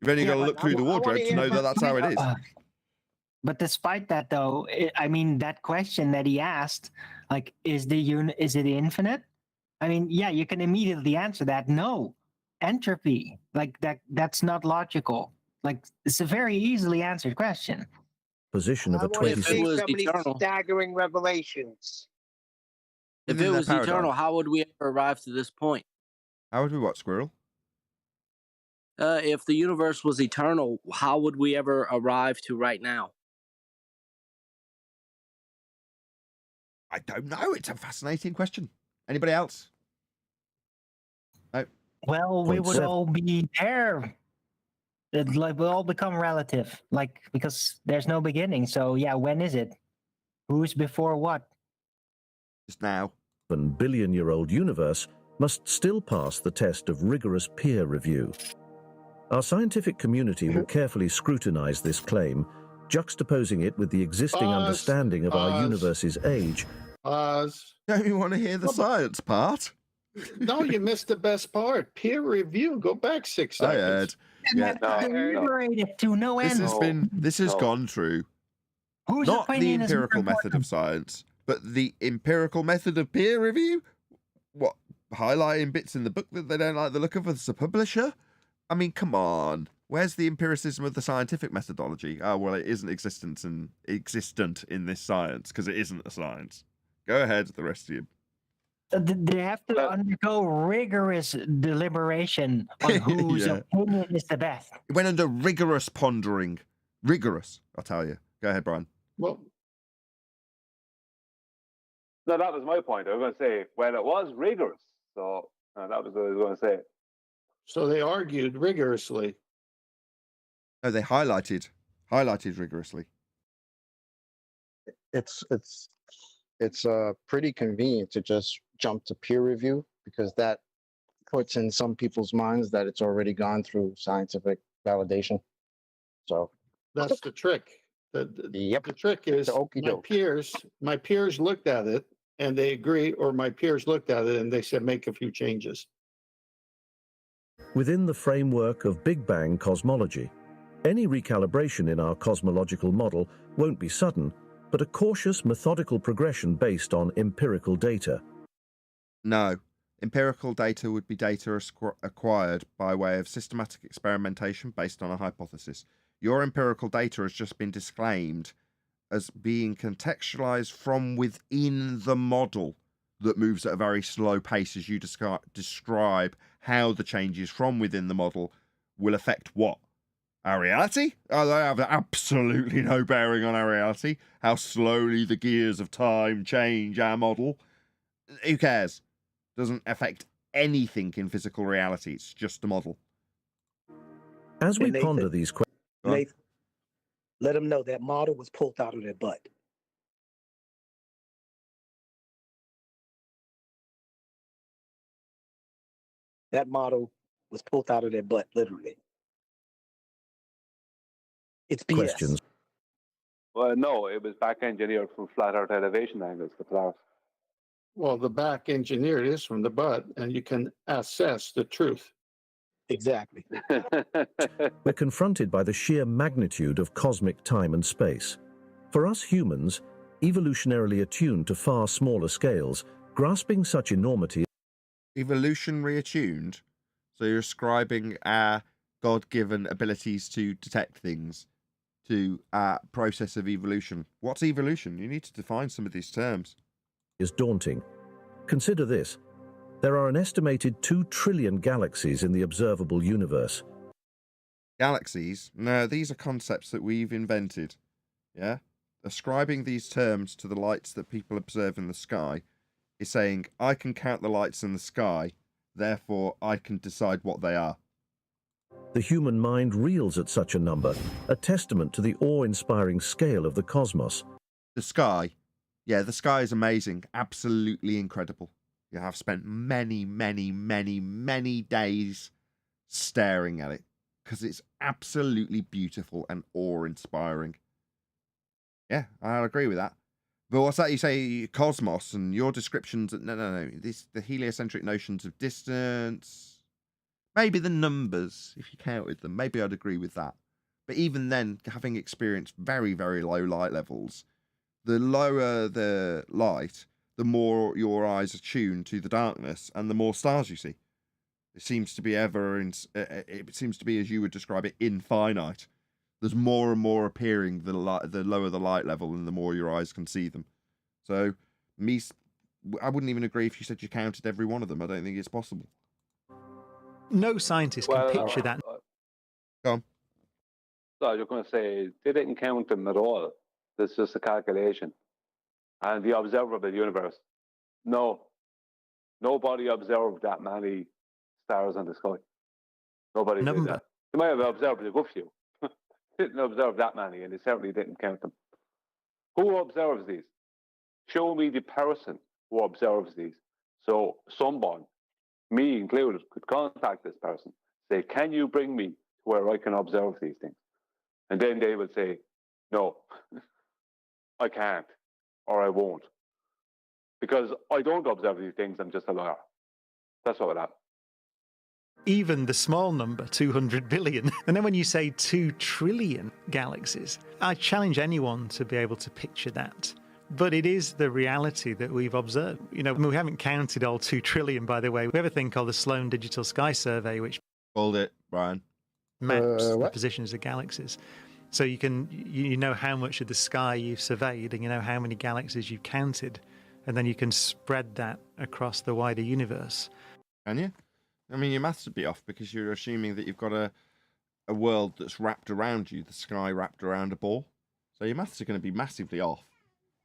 You've only got to look through the wardrobe to know that that's how it is. But despite that, though, I mean, that question that he asked, like, is it infinite? I mean, yeah, you can immediately answer that. No, entropy, like that's not logical. Like, it's a very easily answered question. Position of a I want to 26. see some of these staggering revelations. If it was eternal, how would we ever arrive to this point? How would we what, Squirrel? If the universe was eternal, how would we ever arrive to right now? I don't know. It's a fascinating question. Anybody else? No. Well, we would all be there. Like, we'll all become relative, like, because there's no beginning. So yeah, when is it? Who's before what? Just now. A billion-year-old universe must still pass the test of rigorous peer review. Our scientific community will carefully scrutinize this claim, juxtaposing it with the existing understanding of our universe's age. Don't you want to hear the science part? No, you missed the best part. Peer review. Go back 6 seconds. I heard. Deliberated to no end. This has gone through. Whose Not the opinion is more empirical method of important? science, but the empirical method of peer review? What, highlighting bits in the book that they don't like the look of as a publisher? I mean, come on. Where's the empiricism of the scientific methodology? Oh, well, it isn't existent in this science, because it isn't a science. Go ahead, the rest of you. They have to undergo rigorous deliberation on whose Yeah. opinion is the best. It went under rigorous pondering. Rigorous, I'll tell you. Go ahead, Brian. Well, No, that was my point. I was going to say, well, it was rigorous. So that was what I was going to say. so they argued rigorously. No, they highlighted rigorously. It's pretty convenient to just jump to peer review because that puts in some people's minds that it's already gone through scientific validation. So That's the trick. Yep. The trick is The okey doke. my peers looked at it and they agree, or my peers looked at it and they said make a few changes. Within the framework of Big Bang cosmology, any recalibration in our cosmological model won't be sudden, but a cautious, methodical progression based on empirical data. No. Empirical data would be data acquired by way of systematic experimentation based on a hypothesis. Your empirical data has just been disclaimed as being contextualized from within the model that moves at a very slow pace as you describe how the changes from within the model will affect what? Our reality? Oh, they have absolutely no bearing on our reality. How slowly the gears of time change our model. Who cares? Doesn't affect anything in physical reality. It's just a model. As we And Nathan- ponder these questions, Nathan, let them know that model was pulled out of their butt. That model was pulled out of their butt, literally. It's BS. questions, Well, no, it was back engineered from flat Earth elevation angles, the Polaris. Well, the back engineered is from the butt and you can assess the truth. Exactly. we're confronted by the sheer magnitude of cosmic time and space. For us humans, evolutionarily attuned to far smaller scales, grasping such enormity Evolutionary attuned. So you're ascribing our God-given abilities to detect things to our process of evolution. What's evolution? You need to define some of these terms. is daunting. Consider this. There are an estimated 2 trillion galaxies in the observable universe. Galaxies? No, these are concepts that we've invented. Yeah? Ascribing these terms to the lights that people observe in the sky is saying, I can count the lights in the sky, therefore I can decide what they are. The human mind reels at such a number, a testament to the awe-inspiring scale of the cosmos. The sky. Yeah, the sky is amazing. Absolutely incredible. You have spent many, many, many, many days staring at it because it's absolutely beautiful and awe-inspiring. Yeah, I'll agree with that. But what's that you say, cosmos, and your descriptions? No. The heliocentric notions of distance, maybe the numbers, if you counted them, maybe I'd agree with that. But even then, having experienced very, very low light levels, the lower the light, the more your eyes are tuned to the darkness, and the more stars you see. It seems to be it seems to be, as you would describe it, infinite. There's more and more appearing the lower the light level and the more your eyes can see them. So, I wouldn't even agree if you said you counted every one of them. I don't think it's possible. No scientist can picture that. Go on. So I was going to say, they didn't count them at all. It's just a calculation. And the observable universe. No. Nobody observed that many stars in the sky. Nobody did that. They might have observed a good few. Didn't observe that many, and they certainly didn't count them. Who observes these? Show me the person who observes these. So someone, me included, could contact this person, say, can you bring me to where I can observe these things? And then they would say, no, I can't, or I won't. Because I don't observe these things, I'm just a liar. That's what would happen. Even the small number, 200 billion. And then when you say 2 trillion galaxies, I challenge anyone to be able to picture that. But it is the reality that we've observed. You know, we haven't counted all 2 trillion, by the way. We have a thing called the Sloan Digital Sky Survey, which called it, Brian. Maps the positions of galaxies. So you know how much of the sky you've surveyed, and you know how many galaxies you've counted, and then you can spread that across the wider universe. Can you? I mean, your maths would be off because you're assuming that you've got a world that's wrapped around you, the sky wrapped around a ball. So your maths are going to be massively off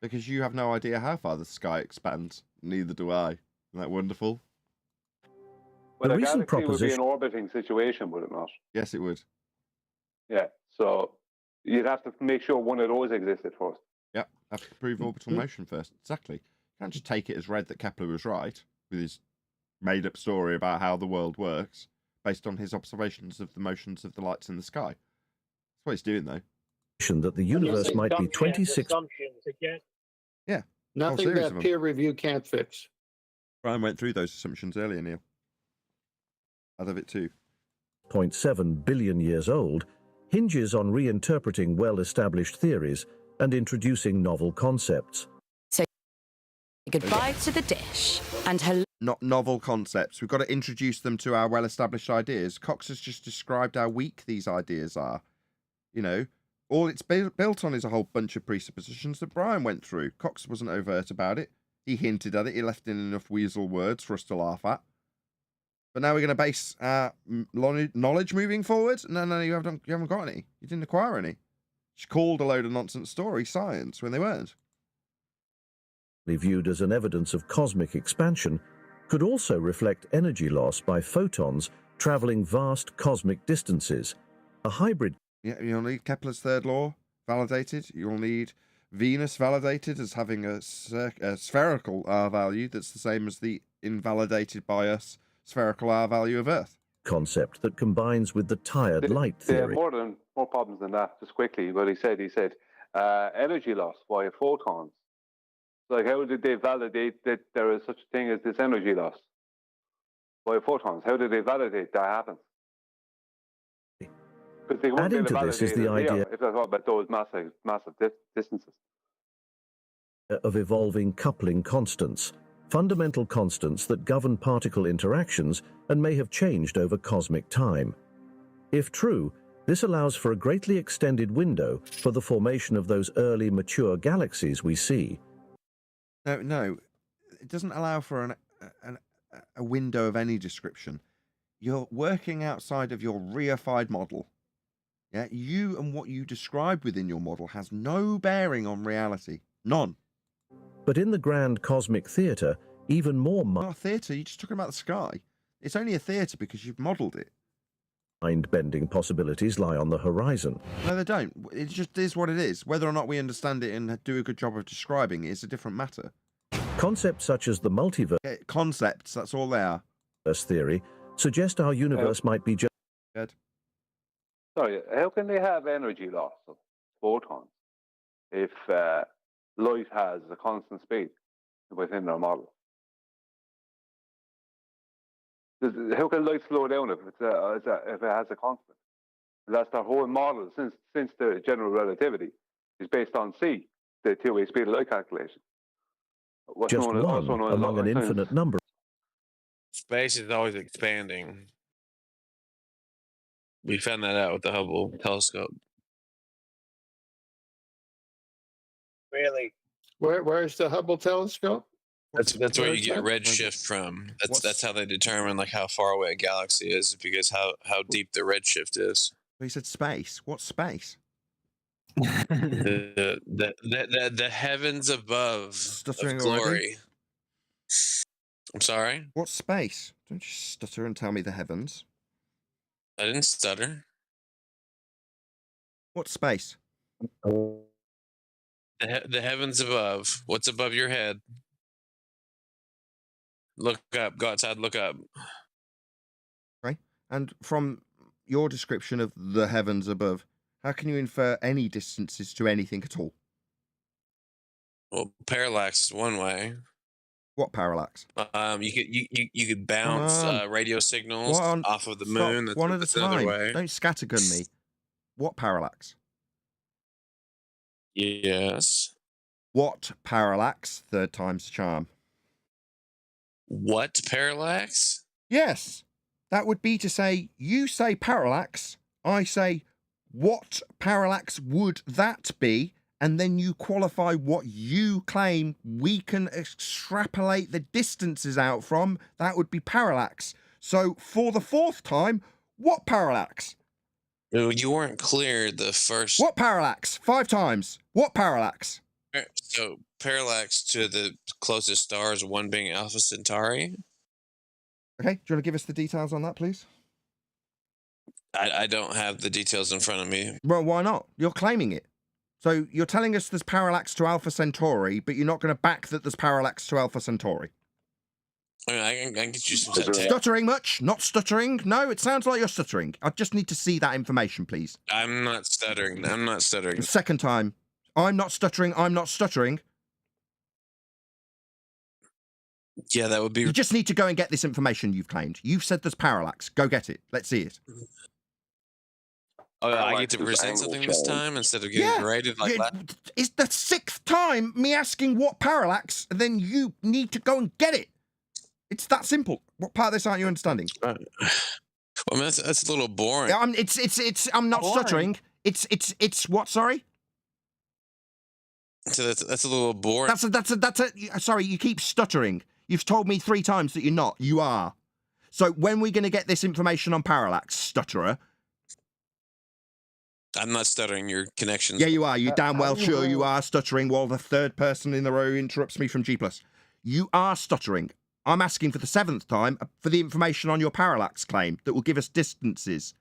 because you have no idea how far the sky expands. Neither do I. Isn't that wonderful? Well, The a recent galaxy would be an proposition- orbiting situation, would it not? Yes, it would. Yeah. So you'd have to make sure one of those existed first. Yep, have to prove orbital motion first. Exactly. You can't just take it as read that Kepler was right with his made-up story about how the world works based on his observations of the motions of the lights in the sky. That's what he's doing, though. that the universe might be 26. Assumptions again. Yeah. Nothing series of that them. peer review can't fix. Brian went through those assumptions earlier, Neil. I love it too. 0.7 billion years old hinges on reinterpreting well-established theories and introducing novel concepts. So goodbye to the dish and hello. Not novel concepts. We've got to introduce them to our well-established ideas. Cox has just described how weak these ideas are. You know, all it's built on is a whole bunch of presuppositions that Brian went through. Cox wasn't overt about it. He hinted at it. He left in enough weasel words for us to laugh at. But now we're going to base our knowledge moving forward? No, you haven't got any. You didn't acquire any. She called a load of nonsense stories science when they weren't. Viewed as an evidence of cosmic expansion, could also reflect energy loss by photons traveling vast cosmic distances. A hybrid. Yeah, you'll need Kepler's third law validated. You'll need Venus validated as having a spherical R value that's the same as the invalidated by us spherical R value of Earth. Concept that combines with the tired light theory. More problems than that. Just quickly, what he said energy loss via photons. Like, how did they validate that there is such a thing as this energy loss via photons? How did they validate that happens? Because they wouldn't be able to this is validate the it here idea if they're talking about those massive distances. Of evolving coupling constants, fundamental constants that govern particle interactions and may have changed over cosmic time. If true, this allows for a greatly extended window for the formation of those early mature galaxies we see. No, it doesn't allow for a window of any description. You're working outside of your reified model. Yeah, you and what you describe within your model has no bearing on reality. None. But in the grand cosmic theatre, even more Not a theatre, you're just talking about the sky. It's only a theatre because you've modelled it. mind-bending possibilities lie on the horizon. No, they don't. It just is what it is. Whether or not we understand it and do a good job of describing it is a different matter. Concepts such as the multiverse concepts, that's all they are. Theory suggest our universe might be just... Good. Sorry, how can they have energy loss of photons if light has a constant speed within their model? How can light slow down if it has a constant? That's their whole model since the general relativity is based on C, the two-way speed of light calculation. Just one among an infinite number. Space is always expanding. We found that out with the Hubble telescope. Really? Where's the Hubble telescope? That's where you get redshift from. That's how they determine like how far away a galaxy is, because how deep the redshift is. He said space. What space? the heavens above Stuttering of glory. already? I'm sorry? What space? Don't you stutter and tell me the heavens. I didn't stutter. What space? The heavens above. What's above your head? Look up. Go outside. Look up. Okay. And from your description of the heavens above, how can you infer any distances to anything at all? Well, parallax is one way. What parallax? You could bounce radio signals off of the moon. That's one at a another time. way. Don't scattergun me. What parallax? Yes. What parallax? Third time's the charm. What parallax? Yes. That would be to say, you say parallax, I say, what parallax would that be? And then you qualify what you claim we can extrapolate the distances out from. That would be parallax. So for the fourth time, what parallax? You weren't clear the first. What parallax? 5 times. What parallax? So parallax to the closest stars, one being Alpha Centauri. Okay, do you want to give us the details on that, please? I don't have the details in front of me. Well, why not? You're claiming it. So you're telling us there's parallax to Alpha Centauri, but you're not going to back that there's parallax to Alpha Centauri. I mean, I can get you some. Stuttering much? Not stuttering? No, it sounds like you're stuttering. I just need to see that information, please. I'm not stuttering. I'm not stuttering. Second time. I'm not stuttering. I'm not stuttering. Yeah, that would be. You just need to go and get this information you've claimed. You've said there's parallax. Go get it. Let's see it. Oh, I get to present something this time instead of getting graded like that? It's the 6th time me asking what parallax, and then you need to go and get it. It's that simple. What part of this aren't you understanding? Well, I mean, that's a little boring. I'm not Boring. stuttering. It's what? Sorry. So that's a little boring. Sorry, you keep stuttering. You've told me 3 times that you're not. You are. So when are we going to get this information on parallax, stutterer? I'm not stuttering. Your connections. Yeah, you are. You're damn well sure you are stuttering while the 3rd person in the row interrupts me from G+. You are stuttering. I'm asking for the 7th time for the information on your parallax claim that will give us distances.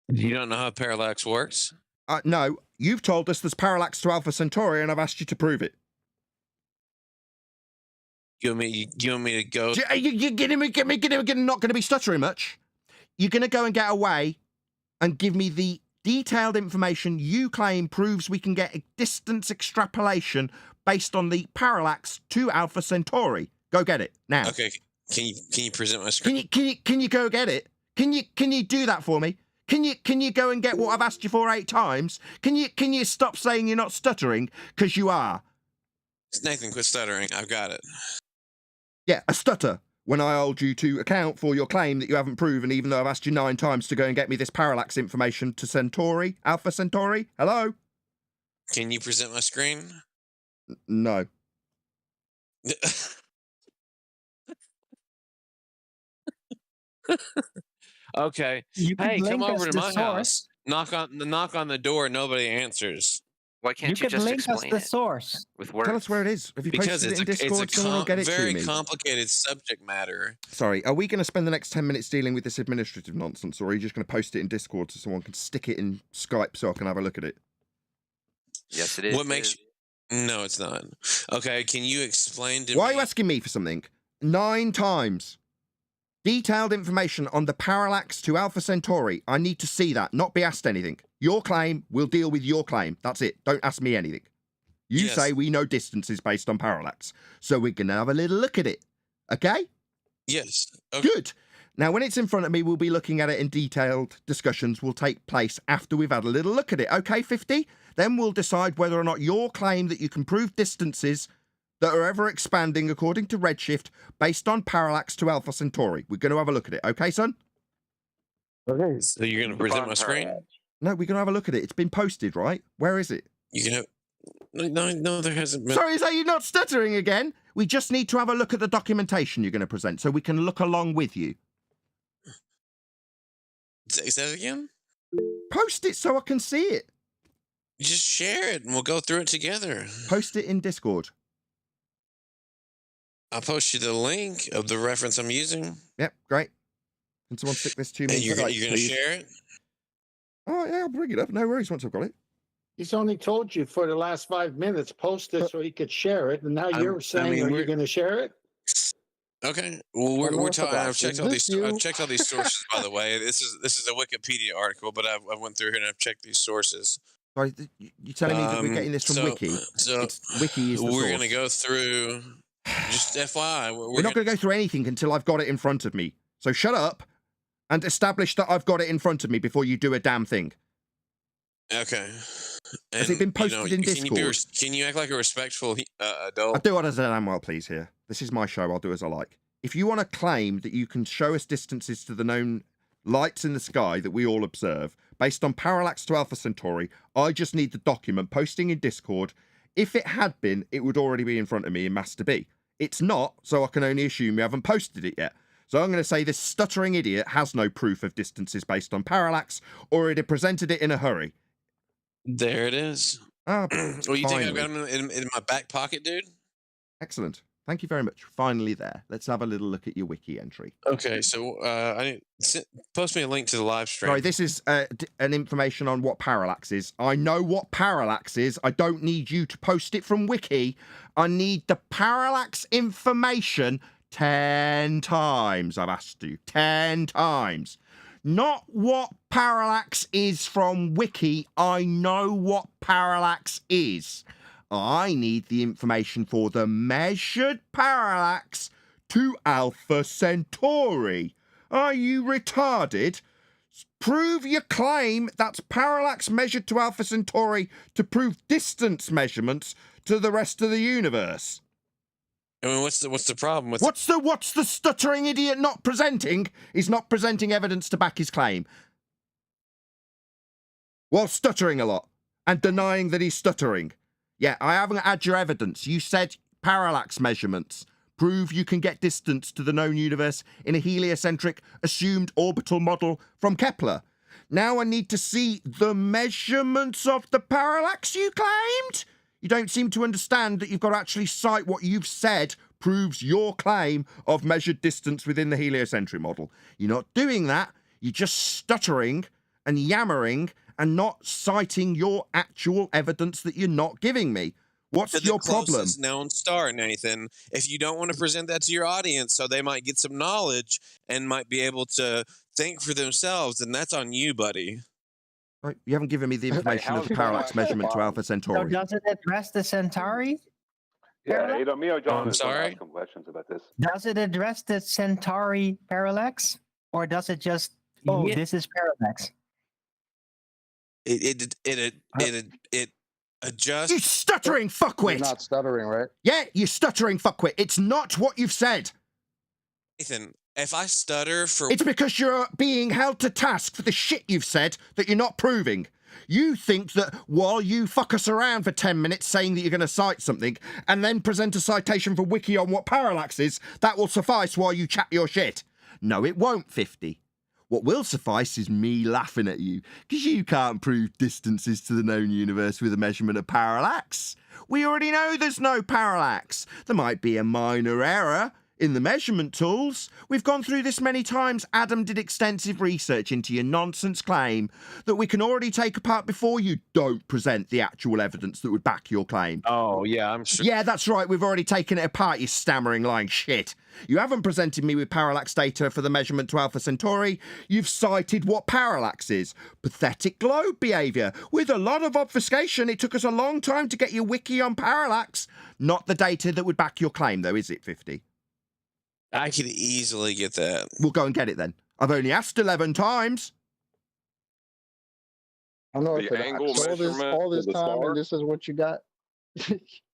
You don't know how parallax works? No, you've told us there's parallax to Alpha Centauri, and I've asked you to prove it. You want me to go? You're not going to be stuttering much. You're going to go and get away and give me the detailed information you claim proves we can get a distance extrapolation based on the parallax to Alpha Centauri. Go get it now. Okay. Can you present my screen? Can you go get it? Can you do that for me? Can you go and get what I've asked you for 8 times? Can you stop saying you're not stuttering, because you are? Nathan, quit stuttering. I've got it. Yeah, a stutter. When I hold you to account for your claim that you haven't proven, even though I've asked you 9 times to go and get me this parallax information to Centauri, Alpha Centauri. Hello? Can you present my screen? No. Okay. Hey, come over to my house. Knock on the door. Nobody answers. Why can't you just explain it source with words? Tell us where it is. Have you Because posted it in Discord? Someone will get it to very me. complicated subject matter. Sorry, are we going to spend the next 10 minutes dealing with this administrative nonsense, or are you just going to post it in Discord so someone can stick it in Skype so I can have a look at it? Yes, it is. What makes you... No, it's not. Okay, can you explain to me... Why are you asking me for something? 9 times. Detailed information on the parallax to Alpha Centauri. I need to see that, not be asked anything. Your claim, we'll deal with your claim. That's it. Don't ask me anything. You say we know distances based on parallax, so we're going to have a little look at it. Okay? Yes. Okay. Good. Now, when it's in front of me, we'll be looking at it in detailed discussions will take place after we've had a little look at it. Okay, 50? Then we'll decide whether or not your claim that you can prove distances that are ever expanding according to redshift based on parallax to Alpha Centauri. We're going to have a look at it. Okay, son? Okay. So you're going to present my screen? No, we're going to have a look at it. It's been posted, right? Where is it? You can have... No, there hasn't been... Sorry, is that you not stuttering again? We just need to have a look at the documentation you're going to present so we can look along with you. Is that again? Post it so I can see it. You just share it and we'll go through it together. Post it in Discord. I'll post you the link of the reference I'm using. Yep, great. Can someone stick this to me? And you're going to share it? Oh, yeah, I'll bring it up. No worries once I've got it. He's only told you for the last 5 minutes, post it so he could share it. And now you're saying, are you going to share it? Okay. Well, we're talking. I've checked all these. I've checked all these sources. By the way, this is a Wikipedia article, but I went through here and I've checked these sources. Sorry, you're telling me that we're getting this from Wiki? So Wiki is the source. We're going to go through. Just FYI, we're not going to go through anything until I've got it in front of me. So shut up and establish that I've got it in front of me before you do a damn thing. Okay. Has it been posted in Discord? Can you act like a respectful adult? I do what I damn well please here. This is my show. I'll do as I like. If you want to claim that you can show us distances to the known lights in the sky that we all observe based on parallax to Alpha Centauri, I just need the document posting in Discord. If it had been, it would already be in front of me in Master B. It's not, so I can only assume you haven't posted it yet. So I'm going to say this stuttering idiot has no proof of distances based on parallax, or he'd have presented it in a hurry. There it is. Ah, Well, you think I've got them in my back pocket, dude? Excellent. Thank you very much. Finally there. Let's have a little look at your wiki entry. Okay, so post me a link to the live stream. Sorry, this is an information on what parallax is. I know what parallax is. I don't need you to post it from wiki. I need the parallax information 10 times. I've asked you 10 times. Not what parallax is from wiki. I know what parallax is. I need the information for the measured parallax to Alpha Centauri. Are you retarded? Prove your claim that's parallax measured to Alpha Centauri to prove distance measurements to the rest of the universe. I mean, what's the problem with what's the stuttering idiot not presenting? He's not presenting evidence to back his claim. While stuttering a lot and denying that he's stuttering. Yeah, I haven't had your evidence. You said parallax measurements prove you can get distance to the known universe in a heliocentric assumed orbital model from Kepler. Now I need to see the measurements of the parallax you claimed. You don't seem to understand that you've got to actually cite what you've said proves your claim of measured distance within the heliocentric model. You're not doing that. You're just stuttering and yammering and not citing your actual evidence that you're not giving me. What's your problem? The closest known star, Nathan. If you don't want to present that to your audience so they might get some knowledge and might be able to think for themselves, then that's on you, buddy. Right, you haven't given me the information of the parallax measurement to Alpha Centauri. So does it address the Centauri? Yeah, either me or John is going to sorry? ask some questions about this. Does it address the Centauri parallax? Or does it just, this is parallax? It adjusts. You stuttering fuckwit! You're not stuttering, right? Yeah, you stuttering fuckwit. It's not what you've said. Nathan, if I stutter for... It's because you're being held to task for the shit you've said that you're not proving. You think that while you fuck us around for 10 minutes saying that you're going to cite something and then present a citation for wiki on what parallax is, that will suffice while you chat your shit. No, it won't, 50. What will suffice is me laughing at you, because you can't prove distances to the known universe with a measurement of parallax. We already know there's no parallax. There might be a minor error in the measurement tools. We've gone through this many times. Adam did extensive research into your nonsense claim that we can already take apart before you don't present the actual evidence that would back your claim. Oh, yeah, I'm sure. Yeah, that's right. We've already taken it apart, you stammering lying shit. You haven't presented me with parallax data for the measurement to Alpha Centauri. You've cited what parallax is. Pathetic globe behaviour. With a lot of obfuscation, it took us a long time to get your wiki on parallax. Not the data that would back your claim, though, is it, 50? I could easily get that. We'll go and get it then. I've only asked 11 times. I know The angle all this measurement of the time, star? and this is what you got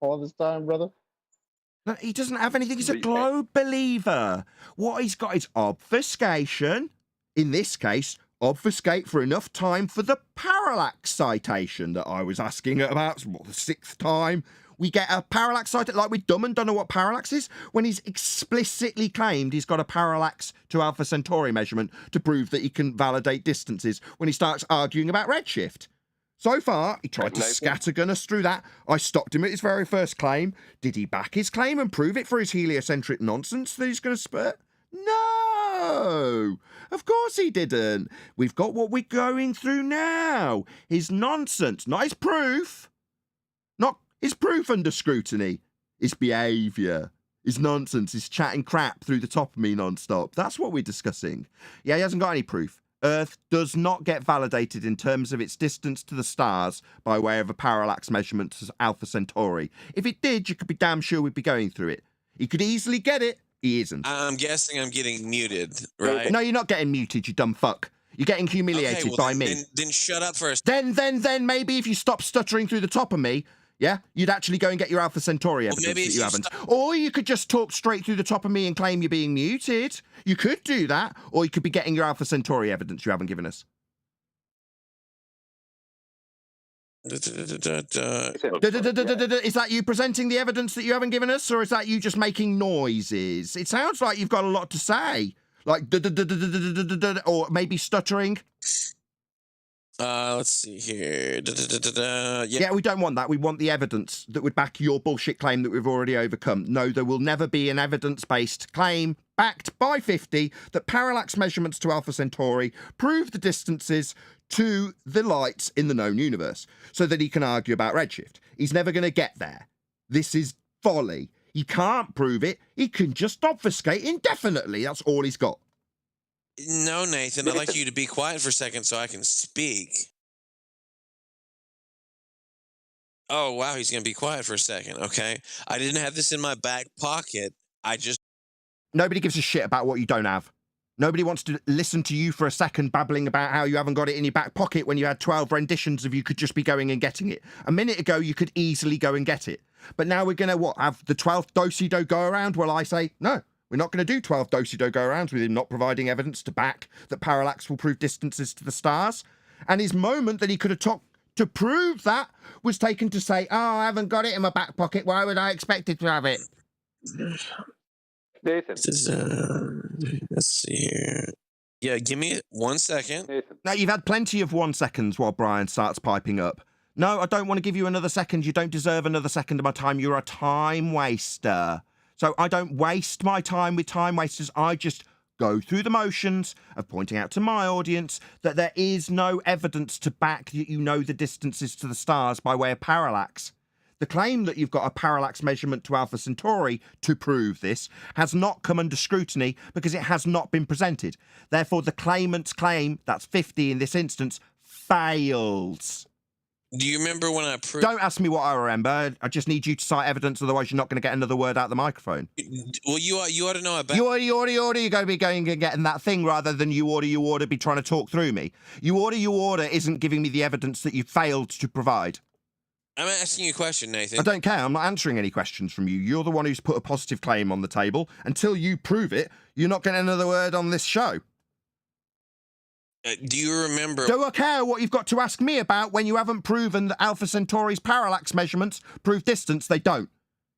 all this time, brother. No, he doesn't have anything. He's a globe believer. What he's got is obfuscation. In this case, obfuscate for enough time for the parallax citation that I was asking about the 6th time. We get a parallax citation, like with Dumb and don't know what parallax is, when he's explicitly claimed he's got a parallax to Alpha Centauri measurement to prove that he can validate distances when he starts arguing about redshift. So far, he tried to scattergun us through that. I stopped him at his very first claim. Did he back his claim and prove it for his heliocentric nonsense that he's going to spurt? No! Of course he didn't. We've got what we're going through now. His nonsense, not his proof. Not his proof under scrutiny. His behaviour. His nonsense, his chatting crap through the top of me non-stop. That's what we're discussing. Yeah, he hasn't got any proof. Earth does not get validated in terms of its distance to the stars by way of a parallax measurement to Alpha Centauri. If it did, you could be damn sure we'd be going through it. He could easily get it. He isn't. I'm guessing I'm getting muted, right? No, you're not getting muted, you dumb fuck. You're getting humiliated by me. Then shut up for a Then maybe if you stop stuttering through the top of me, yeah, you'd actually go and get your Alpha Centauri evidence that you haven't. Or you could just talk straight through the top of me and claim you're being muted. You could do that. Or you could be getting your Alpha Centauri evidence you haven't given us. Is that you presenting the evidence that you haven't given us? Or is that you just making noises? It sounds like you've got a lot to say. Like, or maybe stuttering. Let's see here. Yeah, we don't want that. We want the evidence that would back your bullshit claim that we've already overcome. No, there will never be an evidence-based claim backed by 50 that parallax measurements to Alpha Centauri prove the distances to the lights in the known universe, so that he can argue about redshift. He's never going to get there. This is folly. He can't prove it. He can just obfuscate indefinitely. That's all he's got. No, Nathan, I'd like you to be quiet for a second so I can speak. Oh, wow, he's going to be quiet for a second, okay? I didn't have this in my back pocket. Nobody gives a shit about what you don't have. Nobody wants to listen to you for a second babbling about how you haven't got it in your back pocket when you had 12 renditions of you could just be going and getting it. A minute ago, you could easily go and get it. But now we're going to, have the 12th do-si-do go around? Well, I say, no. We're not going to do 12 do-si-do go-arounds with him not providing evidence to back that parallax will prove distances to the stars. And his moment that he could have took to prove that was taken to say, oh, I haven't got it in my back pocket. Why would I expect it to have it? Nathan. Let's see here. Yeah, give me 1 second. Nathan. No, you've had plenty of 1 seconds while Brian starts piping up. No, I don't want to give you another second. You don't deserve another second of my time. You're a time waster. So I don't waste my time with time wasters. I just go through the motions of pointing out to my audience that there is no evidence to back that you know the distances to the stars by way of parallax. The claim that you've got a parallax measurement to Alpha Centauri to prove this has not come under scrutiny because it has not been presented. Therefore, the claimant's claim, that's 50 in this instance, fails. Do you remember when I proved... Don't ask me what I remember. I just need you to cite evidence, otherwise you're not going to get another word out of the microphone. Well, you ought to know about... You order, you're going to be going and getting that thing rather than you order, be trying to talk through me. You order isn't giving me the evidence that you failed to provide. I'm asking you a question, Nathan. I don't care. I'm not answering any questions from you. You're the one who's put a positive claim on the table. Until you prove it, you're not getting another word on this show. Do you remember... Do I care what you've got to ask me about when you haven't proven that Alpha Centauri's parallax measurements prove distance? They don't.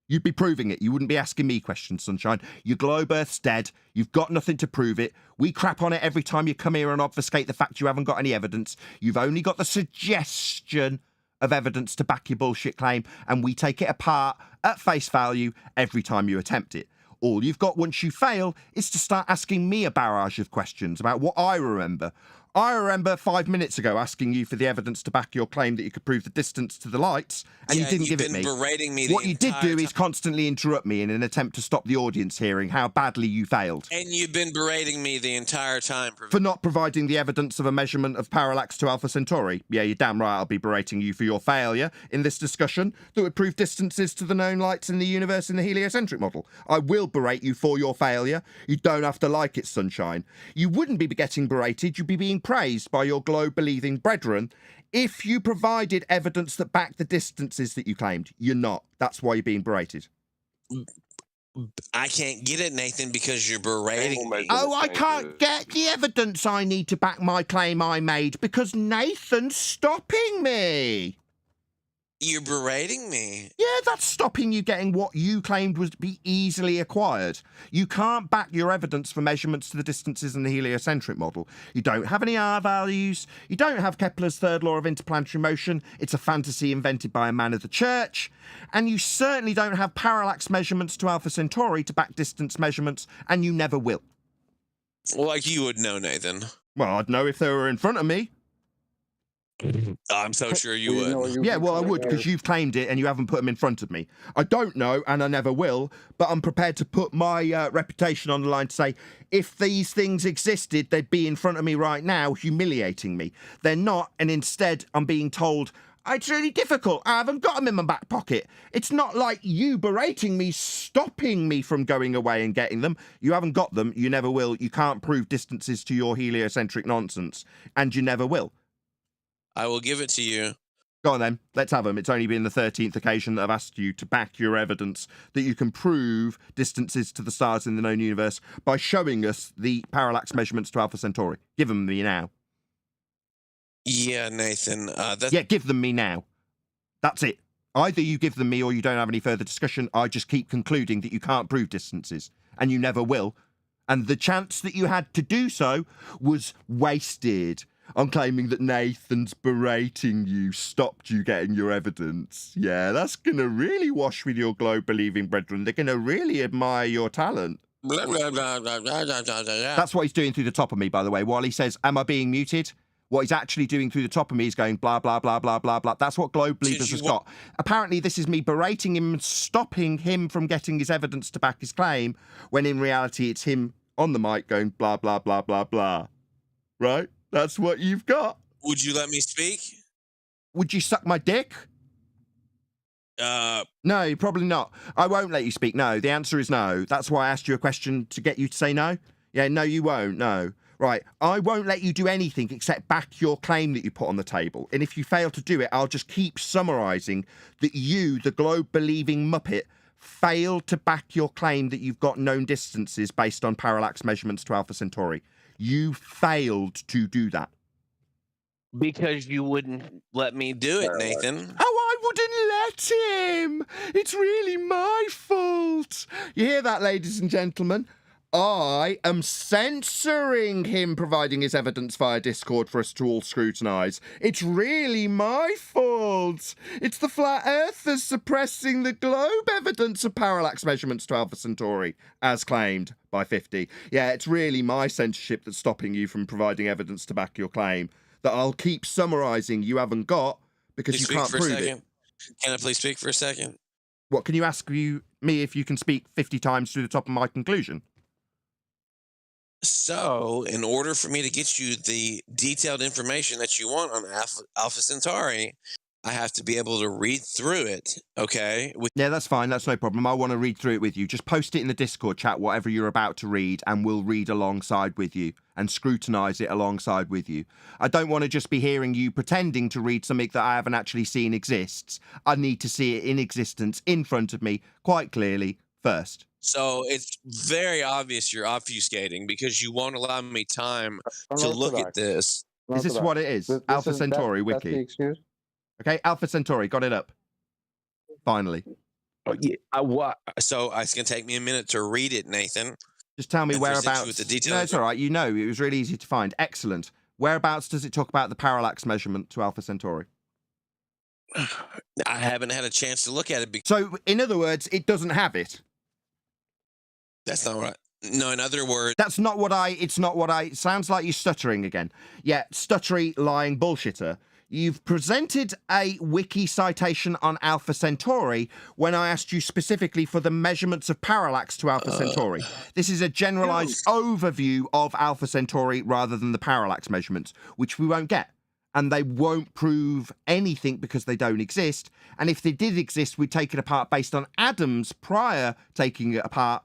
You'd be proving it. You wouldn't be asking me questions, Sunshine. Your globe Earth's dead. You've got nothing to prove it. We crap on it every time you come here and obfuscate the fact you haven't got any evidence. You've only got the suggestion of evidence to back your bullshit claim, and we take it apart at face value every time you attempt it. All you've got once you fail is to start asking me a barrage of questions about what I remember. I remember 5 minutes ago asking you for the evidence to back your claim that you could prove the distance to the lights, and you didn't give it me. You've been berating me What you did do is constantly interrupt me in an attempt to stop the audience hearing how badly you failed. And you've been berating me the entire time. For not providing the evidence of a measurement of parallax to Alpha Centauri. Yeah, you're damn right I'll be berating you for your failure in this discussion that would prove distances to the known lights in the universe in the heliocentric model. I will berate you for your failure. You don't have to like it, Sunshine. You wouldn't be getting berated, you'd be being praised by your globe-believing brethren if you provided evidence that backed the distances that you claimed. You're not. That's why you're being berated. I can't get it, Nathan, because you're berating me. Oh, I can't get the evidence I need to back my claim I made because Nathan's stopping me. You're berating me. Yeah, that's stopping you getting what you claimed was to be easily acquired. You can't back your evidence for measurements to the distances in the heliocentric model. You don't have any R values. You don't have Kepler's third law of interplanetary motion. It's a fantasy invented by a man of the church. And you certainly don't have parallax measurements to Alpha Centauri to back distance measurements, and you never will. Like you would know, Nathan. Well, I'd know if they were in front of me. I'm so sure you would. Yeah, well, I would, because you've claimed it and you haven't put them in front of me. I don't know, and I never will, but I'm prepared to put my reputation on the line to say, if these things existed, they'd be in front of me right now, humiliating me. They're not, and instead I'm being told, it's really difficult, I haven't got them in my back pocket. It's not like you berating me, stopping me from going away and getting them. You haven't got them, you never will. You can't prove distances to your heliocentric nonsense, and you never will. I will give it to you. Go on then, let's have them. It's only been the 13th occasion that I've asked you to back your evidence that you can prove distances to the stars in the known universe by showing us the parallax measurements to Alpha Centauri. Give them me now. Yeah, Nathan. Yeah, give them me now. That's it. Either you give them me or you don't have any further discussion. I just keep concluding that you can't prove distances, and you never will. And the chance that you had to do so was wasted on claiming that Nathan's berating you stopped you getting your evidence. Yeah, that's going to really wash with your globe-believing brethren. They're going to really admire your talent. Blah, blah, blah, blah, blah, blah, blah, blah. That's what he's doing through the top of me, by the way. While he says, am I being muted? What he's actually doing through the top of me is going blah, blah, blah, blah, blah, blah. That's what Globe Believers has got. Apparently, this is me berating him and stopping him from getting his evidence to back his claim, when in reality, it's him on the mic going blah, blah, blah, blah, blah. Right? That's what you've got. Would you let me speak? Would you suck my dick? No, probably not. I won't let you speak. No, the answer is no. That's why I asked you a question to get you to say no. Yeah, no, you won't. No. Right, I won't let you do anything except back your claim that you put on the table. And if you fail to do it, I'll just keep summarising that you, the globe-believing muppet, failed to back your claim that you've got known distances based on parallax measurements to Alpha Centauri. You failed to do that. Because you wouldn't let me do it, Nathan. Oh, I wouldn't let him. It's really my fault. You hear that, ladies and gentlemen? I am censoring him providing his evidence via Discord for us to all scrutinise. It's really my fault. It's the flat earthers suppressing the globe evidence of parallax measurements to Alpha Centauri, as claimed by 50. Yeah, it's really my censorship that's stopping you from providing evidence to back your claim that I'll keep summarising you haven't got because you can't prove it. Can I please speak for a second? What, can you ask me if you can speak 50 times through the top of my conclusion? So, in order for me to get you the detailed information that you want on Alpha Centauri, I have to be able to read through it, okay? Yeah, that's fine. That's no problem. I want to read through it with you. Just post it in the Discord chat, whatever you're about to read, and we'll read alongside with you and scrutinise it alongside with you. I don't want to just be hearing you pretending to read something that I haven't actually seen exists. I need to see it in existence in front of me quite clearly first. So it's very obvious you're obfuscating because you won't allow me time to look at this. Is this what it is? Alpha Centauri wiki. That's the excuse? Okay, Alpha Centauri, got it up. Finally. Oh, yeah. So it's going to take me a minute to read it, Nathan. Just tell me and present you whereabouts. with the details. No, it's all right. You know, it was really easy to find. Excellent. Whereabouts does it talk about the parallax measurement to Alpha Centauri? I haven't had a chance to look at it. So, in other words, it doesn't have it. That's not right. No, in other words, it's not what I, sounds like you're stuttering again. Yeah, stuttery, lying bullshitter. You've presented a wiki citation on Alpha Centauri when I asked you specifically for the measurements of parallax to Alpha Centauri. This is a generalized overview of Alpha Centauri rather than the parallax measurements, which we won't get. And they won't prove anything because they don't exist. And if they did exist, we'd take it apart based on Adam's prior taking it apart,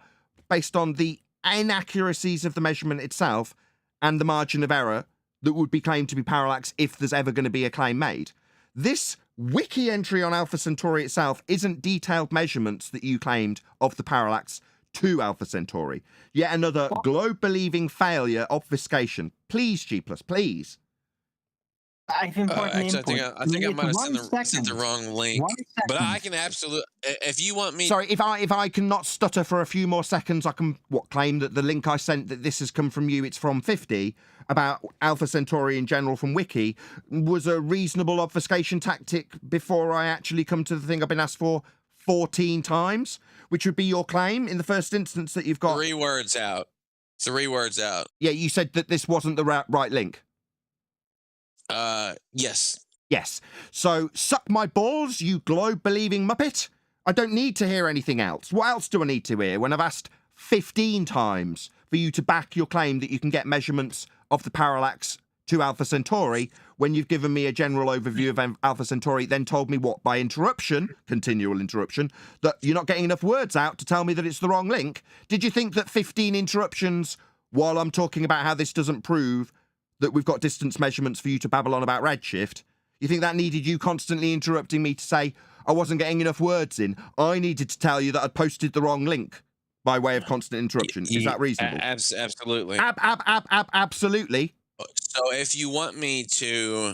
based on the inaccuracies of the measurement itself and the margin of error that would be claimed to be parallax if there's ever going to be a claim made. This wiki entry on Alpha Centauri itself isn't detailed measurements that you claimed of the parallax to Alpha Centauri. Yet another globe-believing failure obfuscation. Please, G+, please. Actually, I think I might have sent the wrong link. But I can absolutely, if you want me. Sorry, if I cannot stutter for a few more seconds, I can claim that the link I sent that this has come from you. It's from 50 about Alpha Centauri in general from Wiki was a reasonable obfuscation tactic before I actually come to the thing I've been asked for 14 times, which would be your claim in the first instance that you've got 3 words out. 3 words out. Yeah, you said that this wasn't the right link. Yes. Yes. So, suck my balls, you globe-believing muppet. I don't need to hear anything else. What else do I need to hear when I've asked 15 times for you to back your claim that you can get measurements of the parallax to Alpha Centauri when you've given me a general overview of Alpha Centauri, then told me what, by interruption, continual interruption, that you're not getting enough words out to tell me that it's the wrong link? Did you think that 15 interruptions while I'm talking about how this doesn't prove that we've got distance measurements for you to babble on about redshift, you think that needed you constantly interrupting me to say I wasn't getting enough words in? I needed to tell you that I'd posted the wrong link by way of constant interruption. Is that reasonable? Absolutely. Absolutely. So if you want me to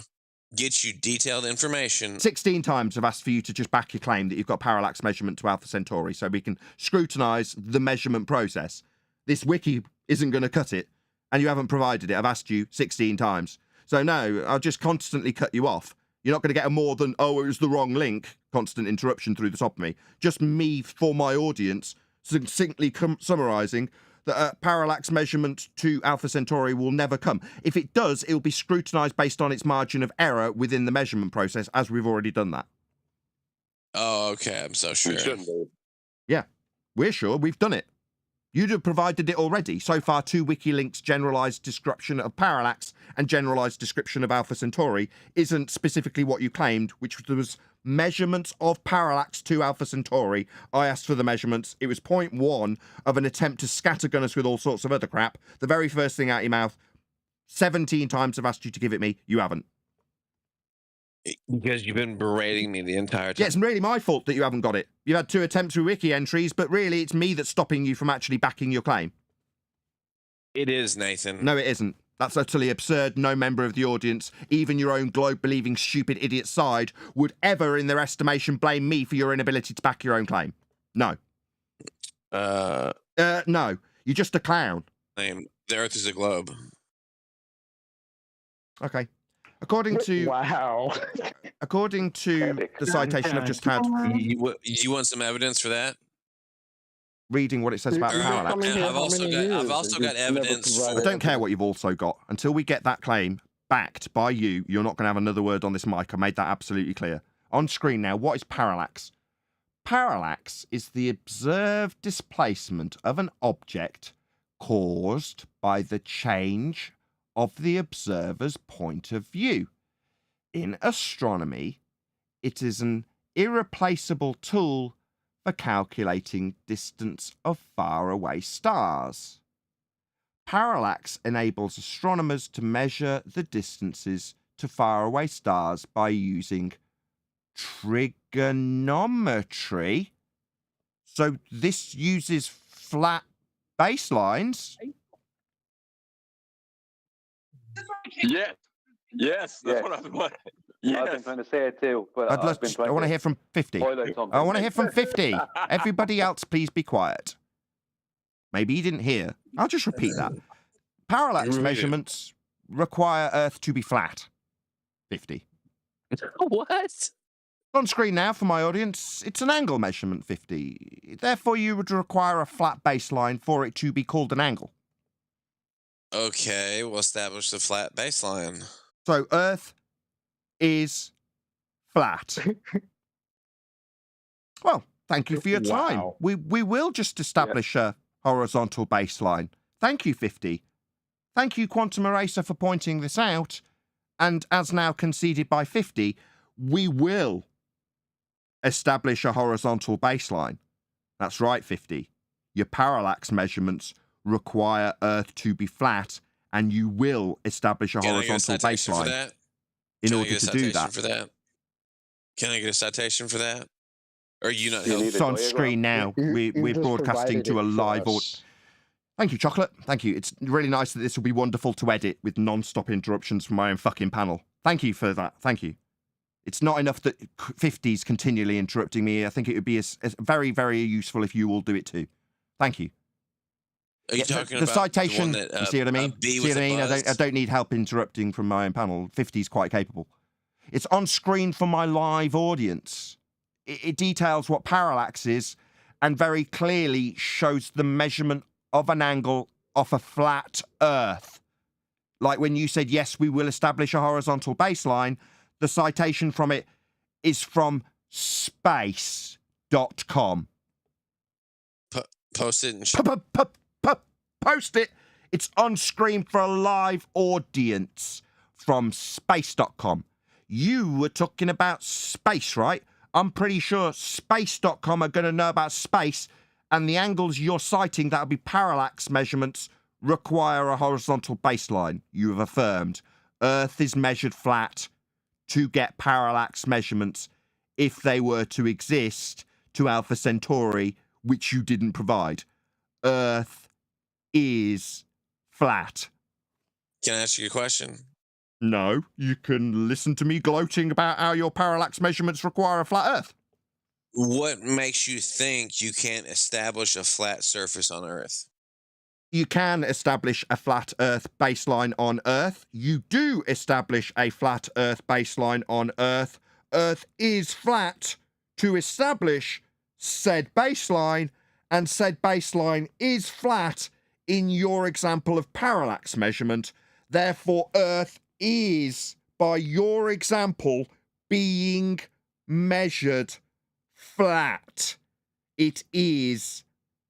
get you detailed information... 16 times I've asked for you to just back your claim that you've got parallax measurement to Alpha Centauri so we can scrutinise the measurement process. This wiki isn't going to cut it, and you haven't provided it. I've asked you 16 times. So no, I'll just constantly cut you off. You're not going to get a more than, oh, it was the wrong link, constant interruption through the top of me. Just me, for my audience, succinctly summarising that parallax measurement to Alpha Centauri will never come. If it does, it will be scrutinised based on its margin of error within the measurement process, as we've already done that. Oh, okay. I'm so sure. Yeah, we're sure we've done it. You'd have provided it already. So far, 2 wiki links, generalised description of parallax and generalised description of Alpha Centauri isn't specifically what you claimed, which was measurements of parallax to Alpha Centauri. I asked for the measurements. It was 0.1 of an attempt to scattergun us with all sorts of other crap. The very first thing out your mouth. 17 times I've asked you to give it me. You haven't. Because you've been berating me the entire time. Yeah, it's really my fault that you haven't got it. You've had 2 attempts with wiki entries, but really it's me that's stopping you from actually backing your claim. It is, Nathan. No, it isn't. That's utterly absurd. No member of the audience, even your own globe-believing stupid idiot side, would ever, in their estimation, blame me for your inability to back your own claim. No. No. You're just a clown. The Earth is a globe. Okay. According to the citation I've just had, you want some evidence for that? Reading what it says about parallax. I've also got evidence. I don't care what you've also got. Until we get that claim backed by you, you're not going to have another word on this mic. I made that absolutely clear. On screen now, what is parallax? Parallax is the observed displacement of an object caused by the change of the observer's point of view. In astronomy, it is an irreplaceable tool for calculating distance of faraway stars. Parallax enables astronomers to measure the distances to faraway stars by using trigonometry. So this uses flat baselines. Yeah. Yes, that's what I've been wanting. Yes. I've been trying to say it too, but I want to hear from 50. I want to hear from 50. Everybody else, please be quiet. Maybe you didn't hear. I'll just repeat that. Parallax measurements require Earth to be flat. 50. What? On screen now for my audience, it's an angle measurement, 50. Therefore, you would require a flat baseline for it to be called an angle. Okay, we'll establish the flat baseline. So Earth is flat. Well, thank you for your time. Wow. We will just establish a horizontal baseline. Thank you, 50. Thank you, Quantum Eraser, for pointing this out. And as now conceded by 50, we will establish a horizontal baseline. That's right, 50. Your parallax measurements require Earth to be flat, and you will establish a horizontal baseline in order to do that. Can I get a citation for that? Or are you not? It's on screen now. We're broadcasting to a live audience. Thank you, Chocolate. Thank you. It's really nice that this will be wonderful to edit with non-stop interruptions from my own fucking panel. Thank you for that. Thank you. It's not enough that 50's continually interrupting me. I think it would be very, very useful if you all do it too. Thank you. Are you talking the about citation? The one that, you see what I mean? See what I mean? I don't need help interrupting from my own panel. 50's quite capable. It's on screen for my live audience. It details what parallax is and very clearly shows the measurement of an angle off a flat Earth. Like when you said, yes, we will establish a horizontal baseline, the citation from it is from space.com. Post it and post it. It's on screen for a live audience from space.com. You were talking about space, right? I'm pretty sure space.com are going to know about space, and the angles you're citing, that'll be parallax measurements, require a horizontal baseline. You have affirmed Earth is measured flat to get parallax measurements if they were to exist to Alpha Centauri, which you didn't provide. Earth is flat. Can I ask you a question? No, you can listen to me gloating about how your parallax measurements require a flat Earth. What makes you think you can't establish a flat surface on Earth? You can establish a flat Earth baseline on Earth. You do establish a flat Earth baseline on Earth. Earth is flat to establish said baseline, and said baseline is flat in your example of parallax measurement. Therefore, Earth is, by your example, being measured flat. It is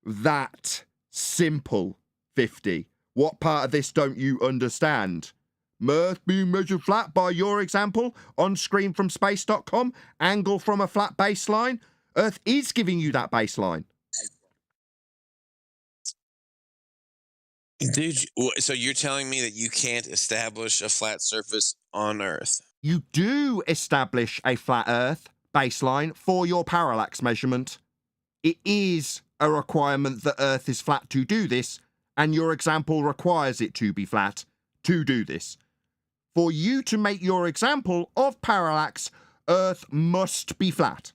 that simple. 50. What part of this don't you understand? Earth being measured flat by your example, on screen from space.com, angle from a flat baseline. Earth is giving you that baseline. Dude, so you're telling me that you can't establish a flat surface on Earth? You do establish a flat Earth baseline for your parallax measurement. It is a requirement that Earth is flat to do this, and your example requires it to be flat to do this. For you to make your example of parallax, Earth must be flat.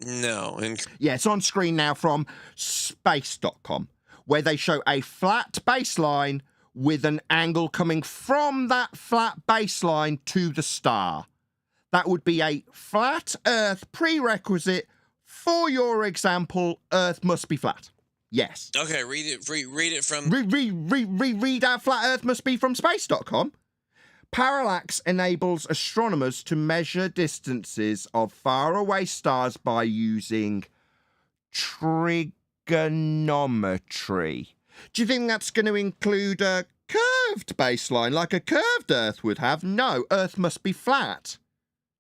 No. Yeah, it's on screen now from space.com, where they show a flat baseline with an angle coming from that flat baseline to the star. That would be a flat Earth prerequisite for your example. Earth must be flat. Yes. Okay, read it from... Read out flat Earth must be from space.com. Parallax enables astronomers to measure distances of faraway stars by using trigonometry. Do you think that's going to include a curved baseline like a curved Earth would have? No, Earth must be flat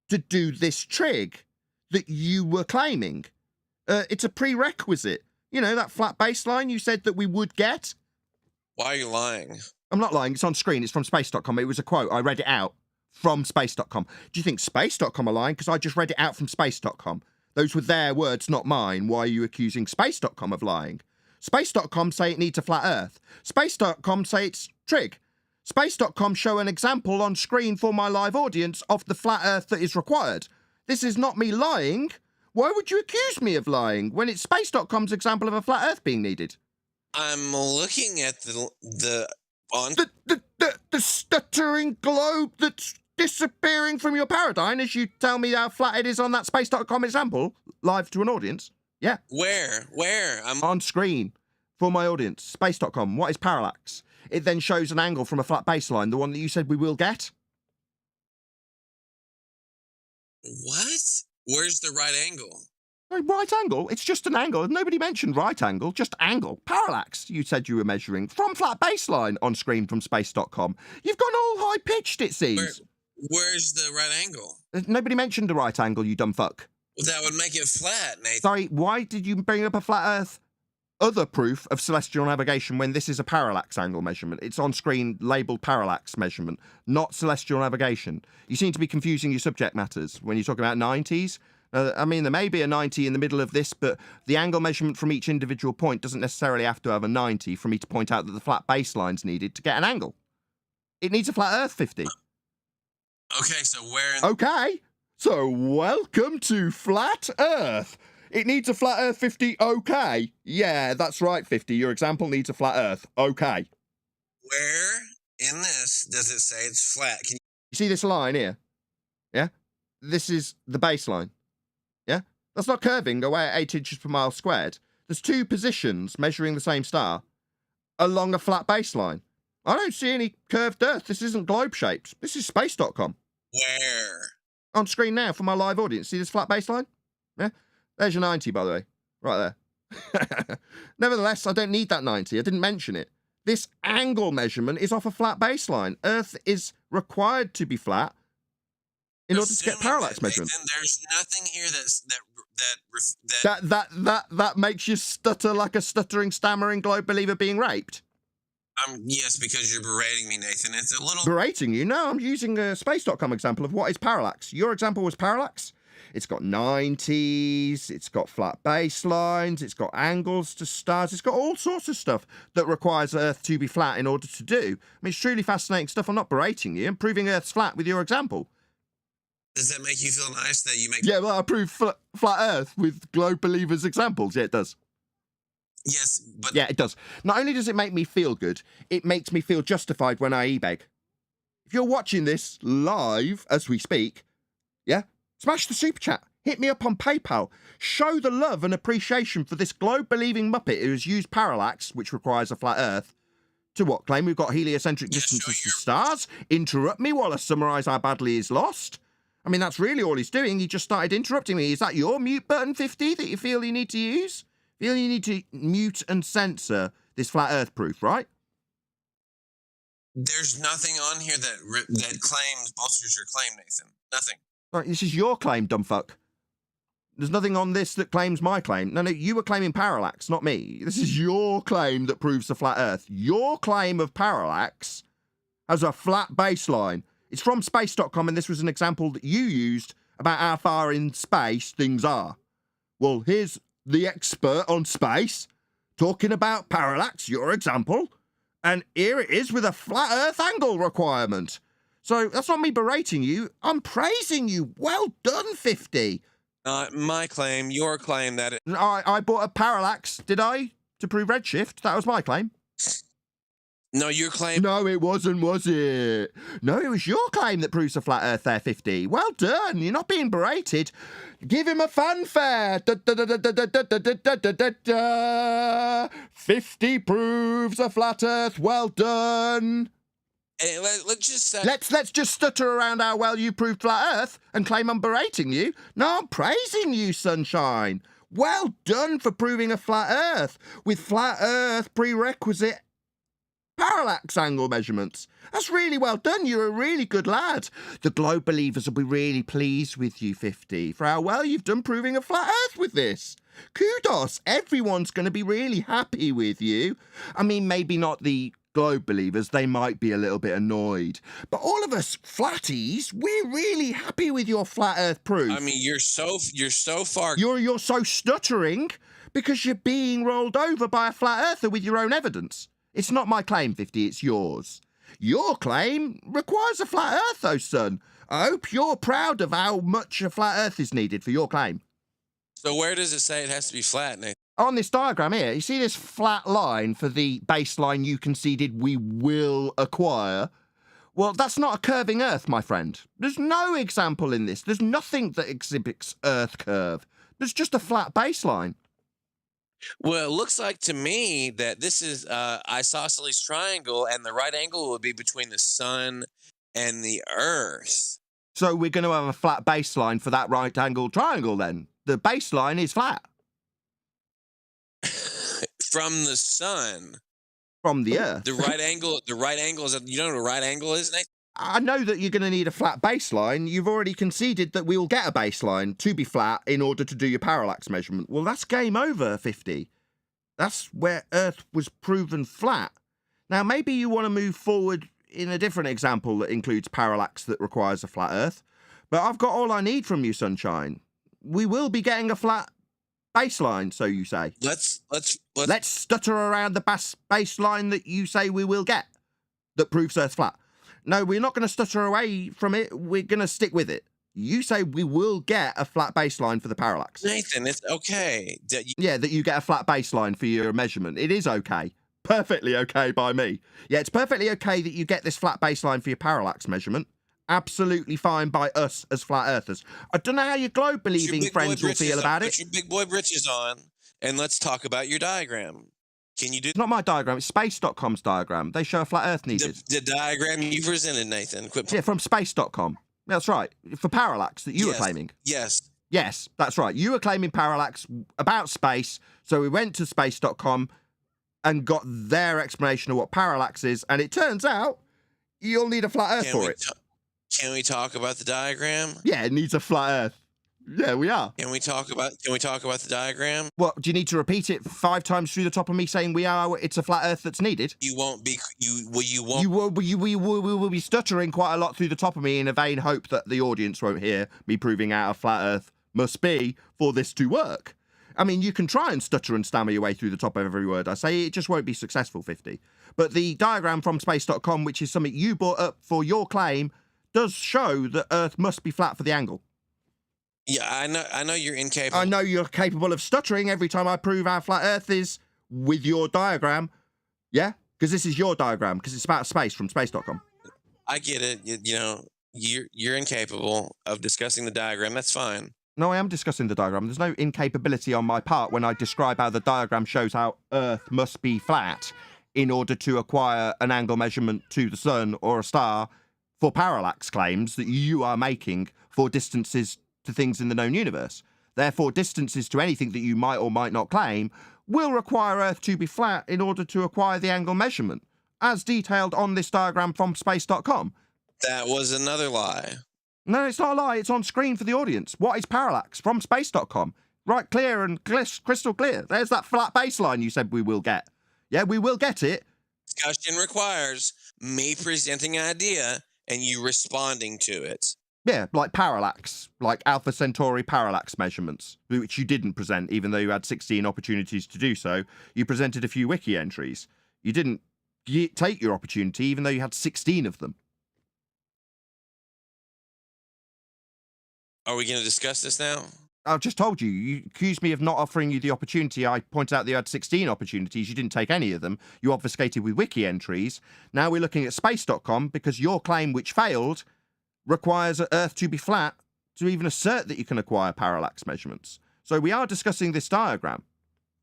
to do this trig that you were claiming. It's a prerequisite. You know, that flat baseline you said that we would get? Why are you lying? I'm not lying. It's on screen. It's from space.com. It was a quote. I read it out from space.com. Do you think space.com are lying? Because I just read it out from space.com. Those were their words, not mine. Why are you accusing space.com of lying? Space.com say it needs a flat Earth. Space.com say it's trig. Space.com show an example on screen for my live audience of the flat Earth that is required. This is not me lying. Why would you accuse me of lying when it's Space.com's example of a flat Earth being needed? I'm looking at the stuttering globe that's disappearing from your paradigm as you tell me how flat it is on that Space.com example, live to an audience. Yeah. Where? I'm on screen for my audience. Space.com. What is parallax? It then shows an angle from a flat baseline, the one that you said we will get. What? Where's the right angle? Right angle? It's just an angle. Nobody mentioned right angle, just angle. Parallax, you said you were measuring from flat baseline on screen from space.com. You've gone all high-pitched, it seems. Where's the right angle? Nobody mentioned the right angle, you dumb fuck. Well, that would make it flat, Nathan. Sorry, why did you bring up a flat Earth other proof of celestial navigation when this is a parallax angle measurement? It's on screen labelled parallax measurement, not celestial navigation. You seem to be confusing your subject matters when you talk about 90s. I mean, there may be a 90 in the middle of this, but the angle measurement from each individual point doesn't necessarily have to have a 90 for me to point out that the flat baseline's needed to get an angle. It needs a flat Earth 50. Okay, so where... Okay, so welcome to Flat Earth. It needs a flat Earth 50, okay. Yeah, that's right, 50. Your example needs a flat Earth, okay. Where in this does it say it's flat? You see this line here? Yeah? This is the baseline. Yeah? That's not curving away at 8 inches per mile squared. There's two positions measuring the same star along a flat baseline. I don't see any curved Earth. This isn't globe-shaped. This is space.com. Where? On screen now for my live audience. See this flat baseline? Yeah? There's your 90, by the way. Right there. Nevertheless, I don't need that 90. I didn't mention it. This angle measurement is off a flat baseline. Earth is required to be flat in order to get parallax measurement. There's nothing here that makes you stutter like a stuttering, stammering globe believer being raped. Yes, because you're berating me, Nathan. It's a little... Berating you? No, I'm using a space.com example of what is parallax. Your example was parallax. It's got 90s, it's got flat baselines, it's got angles to stars, it's got all sorts of stuff that requires Earth to be flat in order to do. I mean, it's truly fascinating stuff. I'm not berating you. I'm proving Earth's flat with your example. Does that make you feel nice that you make... Yeah, well, I prove flat Earth with globe believers' examples. Yeah, it does. Yes, but Yeah, it does. Not only does it make me feel good, it makes me feel justified when I e-beg. If you're watching this live as we speak, yeah, smash the super chat. Hit me up on PayPal. Show the love and appreciation for this globe-believing muppet who has used parallax, which requires a flat Earth, to what claim we've got heliocentric distances to stars? Interrupt me while I summarise how badly he's lost? I mean, that's really all he's doing. He just started interrupting me. Is that your mute button, 50, that you feel you need to use? Feel you need to mute and censor this flat Earth proof, right? there's nothing on here that claims bolsters your claim, Nathan. Nothing. Right, this is your claim, dumb fuck. There's nothing on this that claims my claim. No, you were claiming parallax, not me. This is your claim that proves the flat Earth. Your claim of parallax has a flat baseline. It's from space.com, and this was an example that you used about how far in space things are. Well, here's the expert on space talking about parallax, your example, and here it is with a flat Earth angle requirement. So that's not me berating you. I'm praising you. Well done, 50. Not my claim, your claim that it... I bought a parallax, did I? To prove redshift? That was my claim. No, your claim... No, it wasn't, was it? No, it was your claim that proves a flat Earth there, 50. Well done. You're not being berated. Give him a fanfare. 50 proves a flat Earth. Well done. Let's just let's just stutter around how well you proved flat Earth and claim I'm berating you. No, I'm praising you, sunshine. Well done for proving a flat Earth with flat Earth prerequisite parallax angle measurements. That's really well done. You're a really good lad. The globe believers will be really pleased with you, 50, for how well you've done proving a flat Earth with this. Kudos. Everyone's going to be really happy with you. I mean, maybe not the globe believers, they might be a little bit annoyed. But all of us flatties, we're really happy with your flat Earth proof. I mean, you're so far... You're so stuttering because you're being rolled over by a flat earther with your own evidence. It's not my claim, 50, it's yours. Your claim requires a flat Earth, though, son. I hope you're proud of how much a flat Earth is needed for your claim. So where does it say it has to be flat, Nathan? On this diagram here, you see this flat line for the baseline you conceded we will acquire? Well, that's not a curving Earth, my friend. There's no example in this. There's nothing that exhibits Earth curve. There's just a flat baseline. Well, it looks like to me that this is isosceles triangle, and the right angle would be between the sun and the Earth. So we're going to have a flat baseline for that right angle triangle then? The baseline is flat. From the sun. From the Earth. The right angle is... You know what a right angle is, Nathan? I know that you're going to need a flat baseline. You've already conceded that we will get a baseline to be flat in order to do your parallax measurement. Well, that's game over, 50. That's where Earth was proven flat. Now, maybe you want to move forward in a different example that includes parallax that requires a flat Earth. But I've got all I need from you, sunshine. We will be getting a flat baseline, so you say. Let's stutter around the baseline that you say we will get that proves Earth flat. No, we're not going to stutter away from it. We're going to stick with it. You say we will get a flat baseline for the parallax. Nathan, it's okay. that you get a flat baseline for your measurement. It is okay. Perfectly okay by me. Yeah, it's perfectly okay that you get this flat baseline for your parallax measurement. Absolutely fine by us as flat earthers. I don't know how your globe-believing friends will feel about it. Put your big boy britches on, and let's talk about your diagram. Can you do... It's not my diagram, it's space.com's diagram. They show a flat Earth needed. The diagram you presented, Nathan. Yeah, from space.com. That's right. For parallax that you were claiming. Yes. Yes, that's right. You were claiming parallax about space, so we went to space.com and got their explanation of what parallax is, and it turns out you'll need a flat Earth for it. Can we talk about the diagram? Yeah, it needs a flat Earth. Yeah, we are. Can we talk about the diagram? What, do you need to repeat it 5 times through the top of me saying it's a flat Earth that's needed? You won't be We will be stuttering quite a lot through the top of me in a vain hope that the audience won't hear me proving out a flat Earth must be for this to work. I mean, you can try and stutter and stammer your way through the top of every word I say, it just won't be successful, 50. But the diagram from space.com, which is something you brought up for your claim, does show that Earth must be flat for the angle. Yeah, I know you're incapable. I know you're capable of stuttering every time I prove our flat Earth is with your diagram. Yeah? Because this is your diagram, because it's about space from space.com. I get it. You know, you're incapable of discussing the diagram. That's fine. No, I am discussing the diagram. There's no incapability on my part when I describe how the diagram shows how Earth must be flat in order to acquire an angle measurement to the sun or a star for parallax claims that you are making for distances to things in the known universe. Therefore, distances to anything that you might or might not claim will require Earth to be flat in order to acquire the angle measurement, as detailed on this diagram from space.com. That was another lie. No, it's not a lie. It's on screen for the audience. What is parallax from space.com? Right, clear and crystal clear. There's that flat baseline you said we will get. Yeah, we will get it. Discussion requires me presenting an idea and you responding to it. Yeah, like parallax, like Alpha Centauri parallax measurements, which you didn't present, even though you had 16 opportunities to do so. You presented a few wiki entries. You didn't take your opportunity, even though you had 16 of them. Are we going to discuss this now? I've just told you. You accused me of not offering you the opportunity. I pointed out that you had 16 opportunities. You didn't take any of them. You obfuscated with wiki entries. Now we're looking at space.com because your claim, which failed, requires Earth to be flat to even assert that you can acquire parallax measurements. So we are discussing this diagram.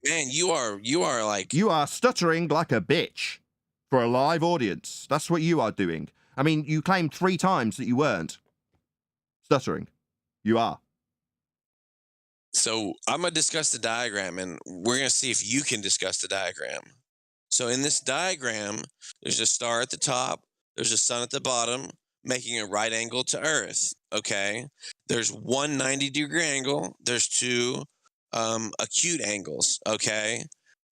Man, you are like... You are stuttering like a bitch for a live audience. That's what you are doing. I mean, you claimed 3 times that you weren't stuttering. You are. So I'm going to discuss the diagram, and we're going to see if you can discuss the diagram. So in this diagram, there's a star at the top, there's a sun at the bottom, making a right angle to Earth, okay? There's one 90-degree angle, there's 2 acute angles, okay?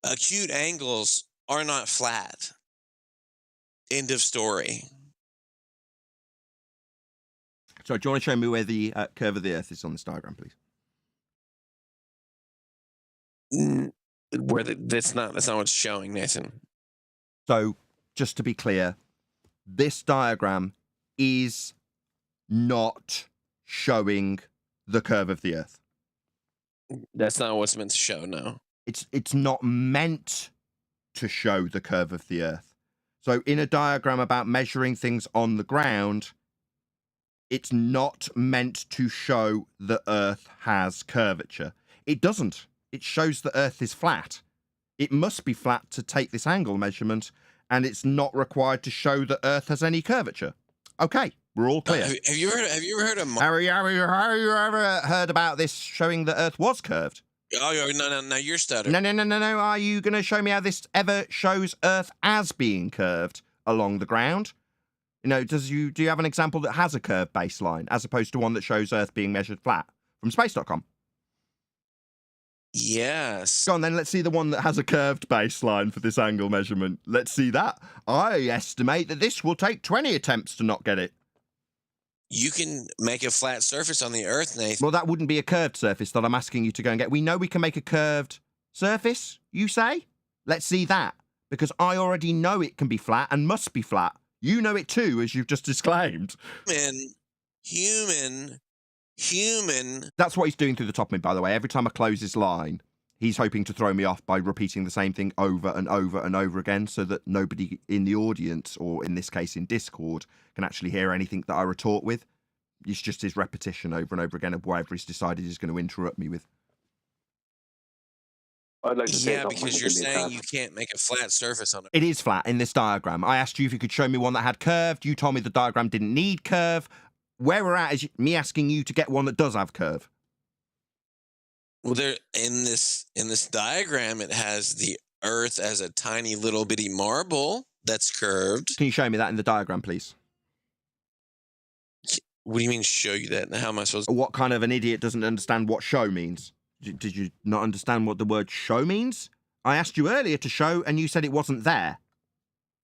Acute angles are not flat. End of story. So do you want to show me where the curve of the Earth is on this diagram, please? That's not what it's showing, Nathan. So just to be clear, this diagram is not showing the curve of the Earth. That's not what's meant to show, no. It's not meant to show the curve of the Earth. So in a diagram about measuring things on the ground, it's not meant to show the Earth has curvature. It doesn't. It shows the Earth is flat. It must be flat to take this angle measurement, and it's not required to show that Earth has any curvature. Okay, we're all clear. Have you ever heard of... Have you ever heard about this showing that Earth was curved? Oh, no, you're stuttering. No. Are you going to show me how this ever shows Earth as being curved along the ground? You know, do you have an example that has a curved baseline as opposed to one that shows Earth being measured flat from space.com? Yes. Go on then, let's see the one that has a curved baseline for this angle measurement. Let's see that. I estimate that this will take 20 attempts to not get it. You can make a flat surface on the Earth, Nathan. Well, that wouldn't be a curved surface that I'm asking you to go and get. We know we can make a curved surface, you say? Let's see that. Because I already know it can be flat and must be flat. You know it too, as you've just disclaimed. Human. That's what he's doing through the top of me, by the way. Every time I close his line, he's hoping to throw me off by repeating the same thing over and over and over again so that nobody in the audience, or in this case in Discord, can actually hear anything that I retort with. It's just his repetition over and over again of whatever he's decided he's going to interrupt me with. I'd like to say because you're saying you can't make a flat surface on it. It is flat in this diagram. I asked you if you could show me one that had curved. You told me the diagram didn't need curve. Where we're at is me asking you to get one that does have curve. Well, there in this diagram, it has the Earth as a tiny little bitty marble that's curved. Can you show me that in the diagram, please? What do you mean show you that? How am I supposed to... What kind of an idiot doesn't understand what show means? Did you not understand what the word show means? I asked you earlier to show, and you said it wasn't there.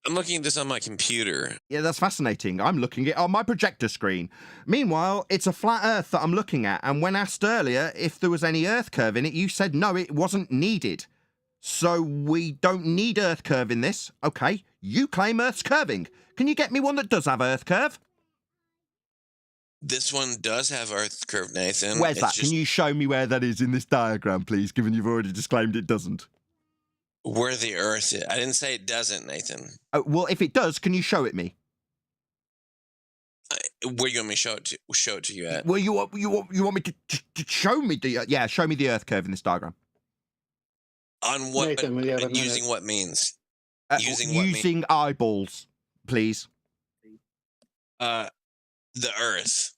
I'm looking at this on my computer. Yeah, that's fascinating. I'm looking at it on my projector screen. Meanwhile, it's a flat Earth that I'm looking at, and when asked earlier if there was any Earth curve in it, you said no, it wasn't needed. So we don't need Earth curve in this. Okay, you claim Earth's curving. Can you get me one that does have Earth curve? This one does have Earth curve, Nathan. Where's that? Can you show me where that is in this diagram, please, given you've already disclaimed it doesn't? where the Earth is. I didn't say it doesn't, Nathan. Well, if it does, can you show it me? Where you want me to show it to you at? Well, you want me to show me the show me the Earth curve in this diagram. On what? Nathan, we have a using minute. what means? Using eyeballs, please. The Earth.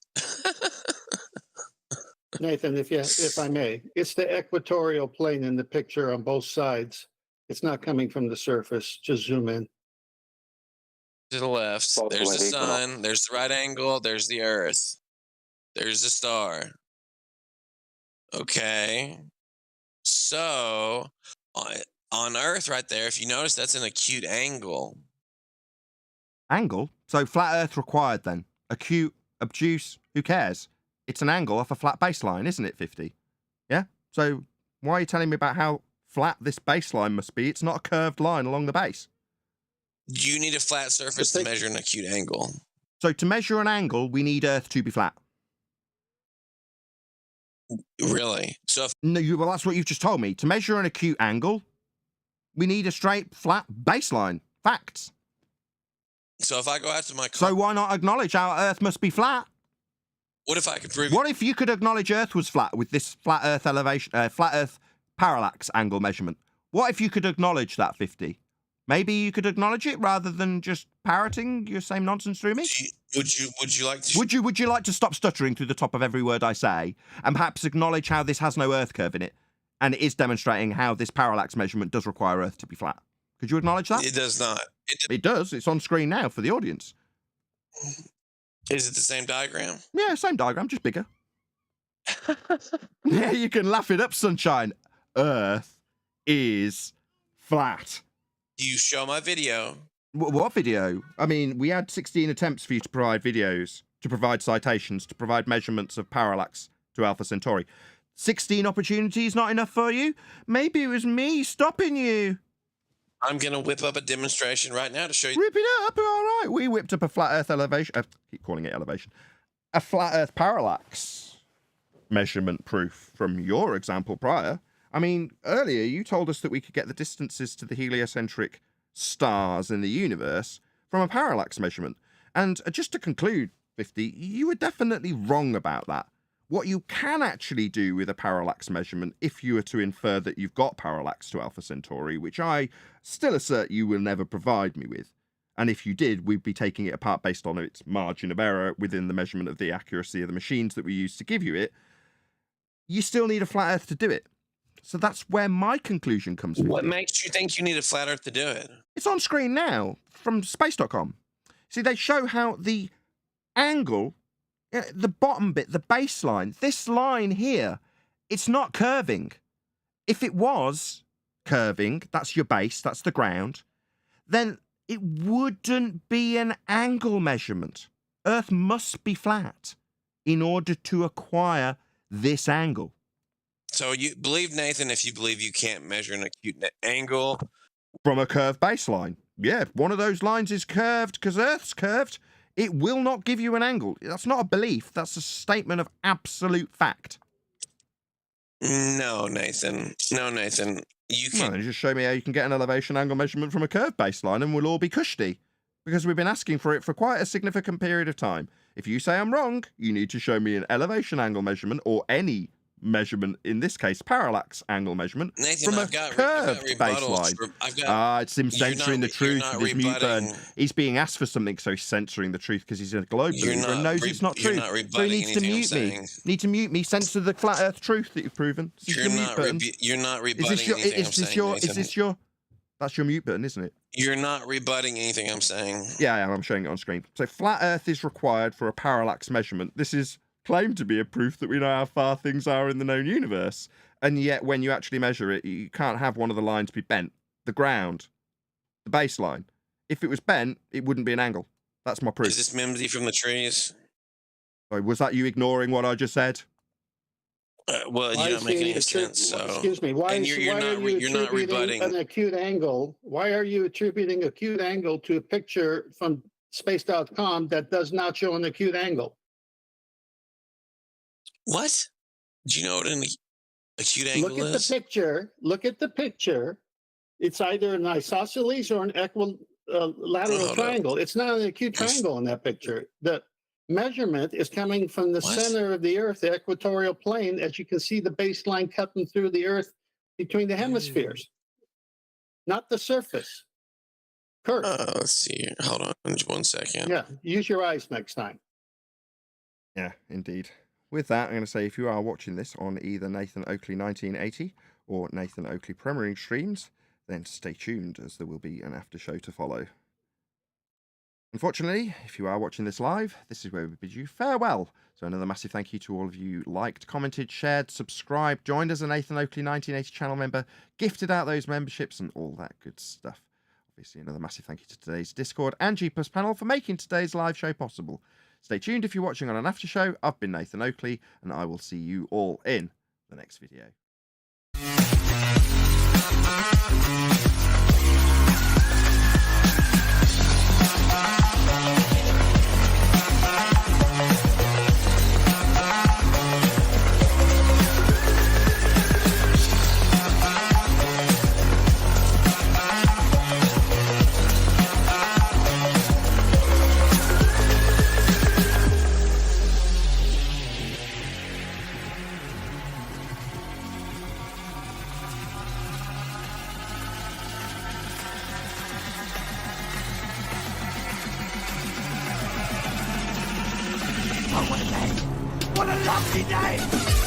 Nathan, if I may, it's the equatorial plane in the picture on both sides. It's not coming from the surface. Just zoom in. To the left, there's the sun, there's the right angle, there's the Earth, there's the star. Okay. So, on Earth right there, if you notice, that's an acute angle. Angle? So flat Earth required then. Acute, obtuse, who cares? It's an angle off a flat baseline, isn't it, 50? Yeah? So why are you telling me about how flat this baseline must be? It's not a curved line along the base. You need a flat surface to measure an acute angle. So to measure an angle, we need Earth to be flat. Really? So well, that's what you've just told me. To measure an acute angle, we need a straight, flat baseline. Facts. So if I go out to my So why not acknowledge our Earth must be flat? What if I could prove What if you could acknowledge Earth was flat with this flat Earth elevation, flat Earth parallax angle measurement? What if you could acknowledge that, 50? Maybe you could acknowledge it rather than just parroting your same nonsense through me? Would you like to Would you like to stop stuttering through the top of every word I say and perhaps acknowledge how this has no Earth curve in it and it is demonstrating how this parallax measurement does require Earth to be flat? Could you acknowledge that? It does not. It does. It's on screen now for the audience. Is it the same diagram? Yeah, same diagram, just bigger. Yeah, you can laugh it up, sunshine. Earth is flat. You show my video. What video? I mean, we had 16 attempts for you to provide videos, to provide citations, to provide measurements of parallax to Alpha Centauri. 16 opportunities not enough for you? Maybe it was me stopping you. I'm going to whip up a demonstration right now to show you. Rip it up, all right. We whipped up a flat Earth elevation. I keep calling it elevation. A flat Earth parallax measurement proof from your example prior. I mean, earlier you told us that we could get the distances to the heliocentric stars in the universe from a parallax measurement. And just to conclude, 50, you were definitely wrong about that. What you can actually do with a parallax measurement, if you were to infer that you've got parallax to Alpha Centauri, which I still assert you will never provide me with, and if you did, we'd be taking it apart based on its margin of error within the measurement of the accuracy of the machines that we use to give you it, you still need a flat Earth to do it. So that's where my conclusion comes from. What makes you think you need a flat Earth to do it? It's on screen now from space.com. See, they show how the angle, the bottom bit, the baseline, this line here, it's not curving. If it was curving, that's your base, that's the ground, then it wouldn't be an angle measurement. Earth must be flat in order to acquire this angle. So you believe, Nathan, if you believe you can't measure an acute angle from a curved baseline. Yeah, if one of those lines is curved because Earth's curved, it will not give you an angle. That's not a belief. That's a statement of absolute fact. No, Nathan. No, Nathan. You can just show me how you can get an elevation angle measurement from a curved baseline and we'll all be cushy. Because we've been asking for it for quite a significant period of time. If you say I'm wrong, you need to show me an elevation angle measurement or any measurement, in this case parallax angle measurement, Nathan, from a curved baseline. It's him censoring the truth with his mute button. He's being asked for something, so he's censoring the truth because he's a globe believer and knows it's not true. So he needs to mute me. Need to mute me. Censor the flat Earth truth that you've proven. You're not rebutting anything I'm saying. Is this your? That's your mute button, isn't it? You're not rebutting anything I'm saying. Yeah, I'm showing it on screen. So flat Earth is required for a parallax measurement. This is claimed to be a proof that we know how far things are in the known universe. And yet, when you actually measure it, you can't have one of the lines be bent. The ground, the baseline. If it was bent, it wouldn't be an angle. That's my proof. Is this Mimsy from the trees? Sorry, was that you ignoring what I just said? Well, you don't make any sense. So, excuse me. Why are you attributing an acute angle? Why are you attributing acute angle to a picture from space.com that does not show an acute angle? What? Do you know what an acute angle is? Look at the picture. Look at the picture It's either an isosceles or an equilateral triangle. It's not an acute triangle in that picture. The measurement is coming from the center of the Earth, the equatorial plane, as you can see the baseline cutting through the Earth between the hemispheres, not the surface. Kurt. Let's see. Hold on just 1 second. Yeah, use your eyes next time. Yeah, indeed. With that, I'm going to say if you are watching this on either Nathan Oakley 1980 or Nathan Oakley premiering streams, then stay tuned as there will be an after show to follow. Unfortunately, if you are watching this live, this is where we bid you farewell. So another massive thank you to all of you liked, commented, shared, subscribed, joined as a Nathan Oakley 1980 channel member, gifted out those memberships and all that good stuff. Obviously, another massive thank you to today's Discord and G+ panel for making today's live show possible. Stay tuned if you're watching on an after show. I've been Nathan Oakley, and I will see you all in the next video. What a lovely day!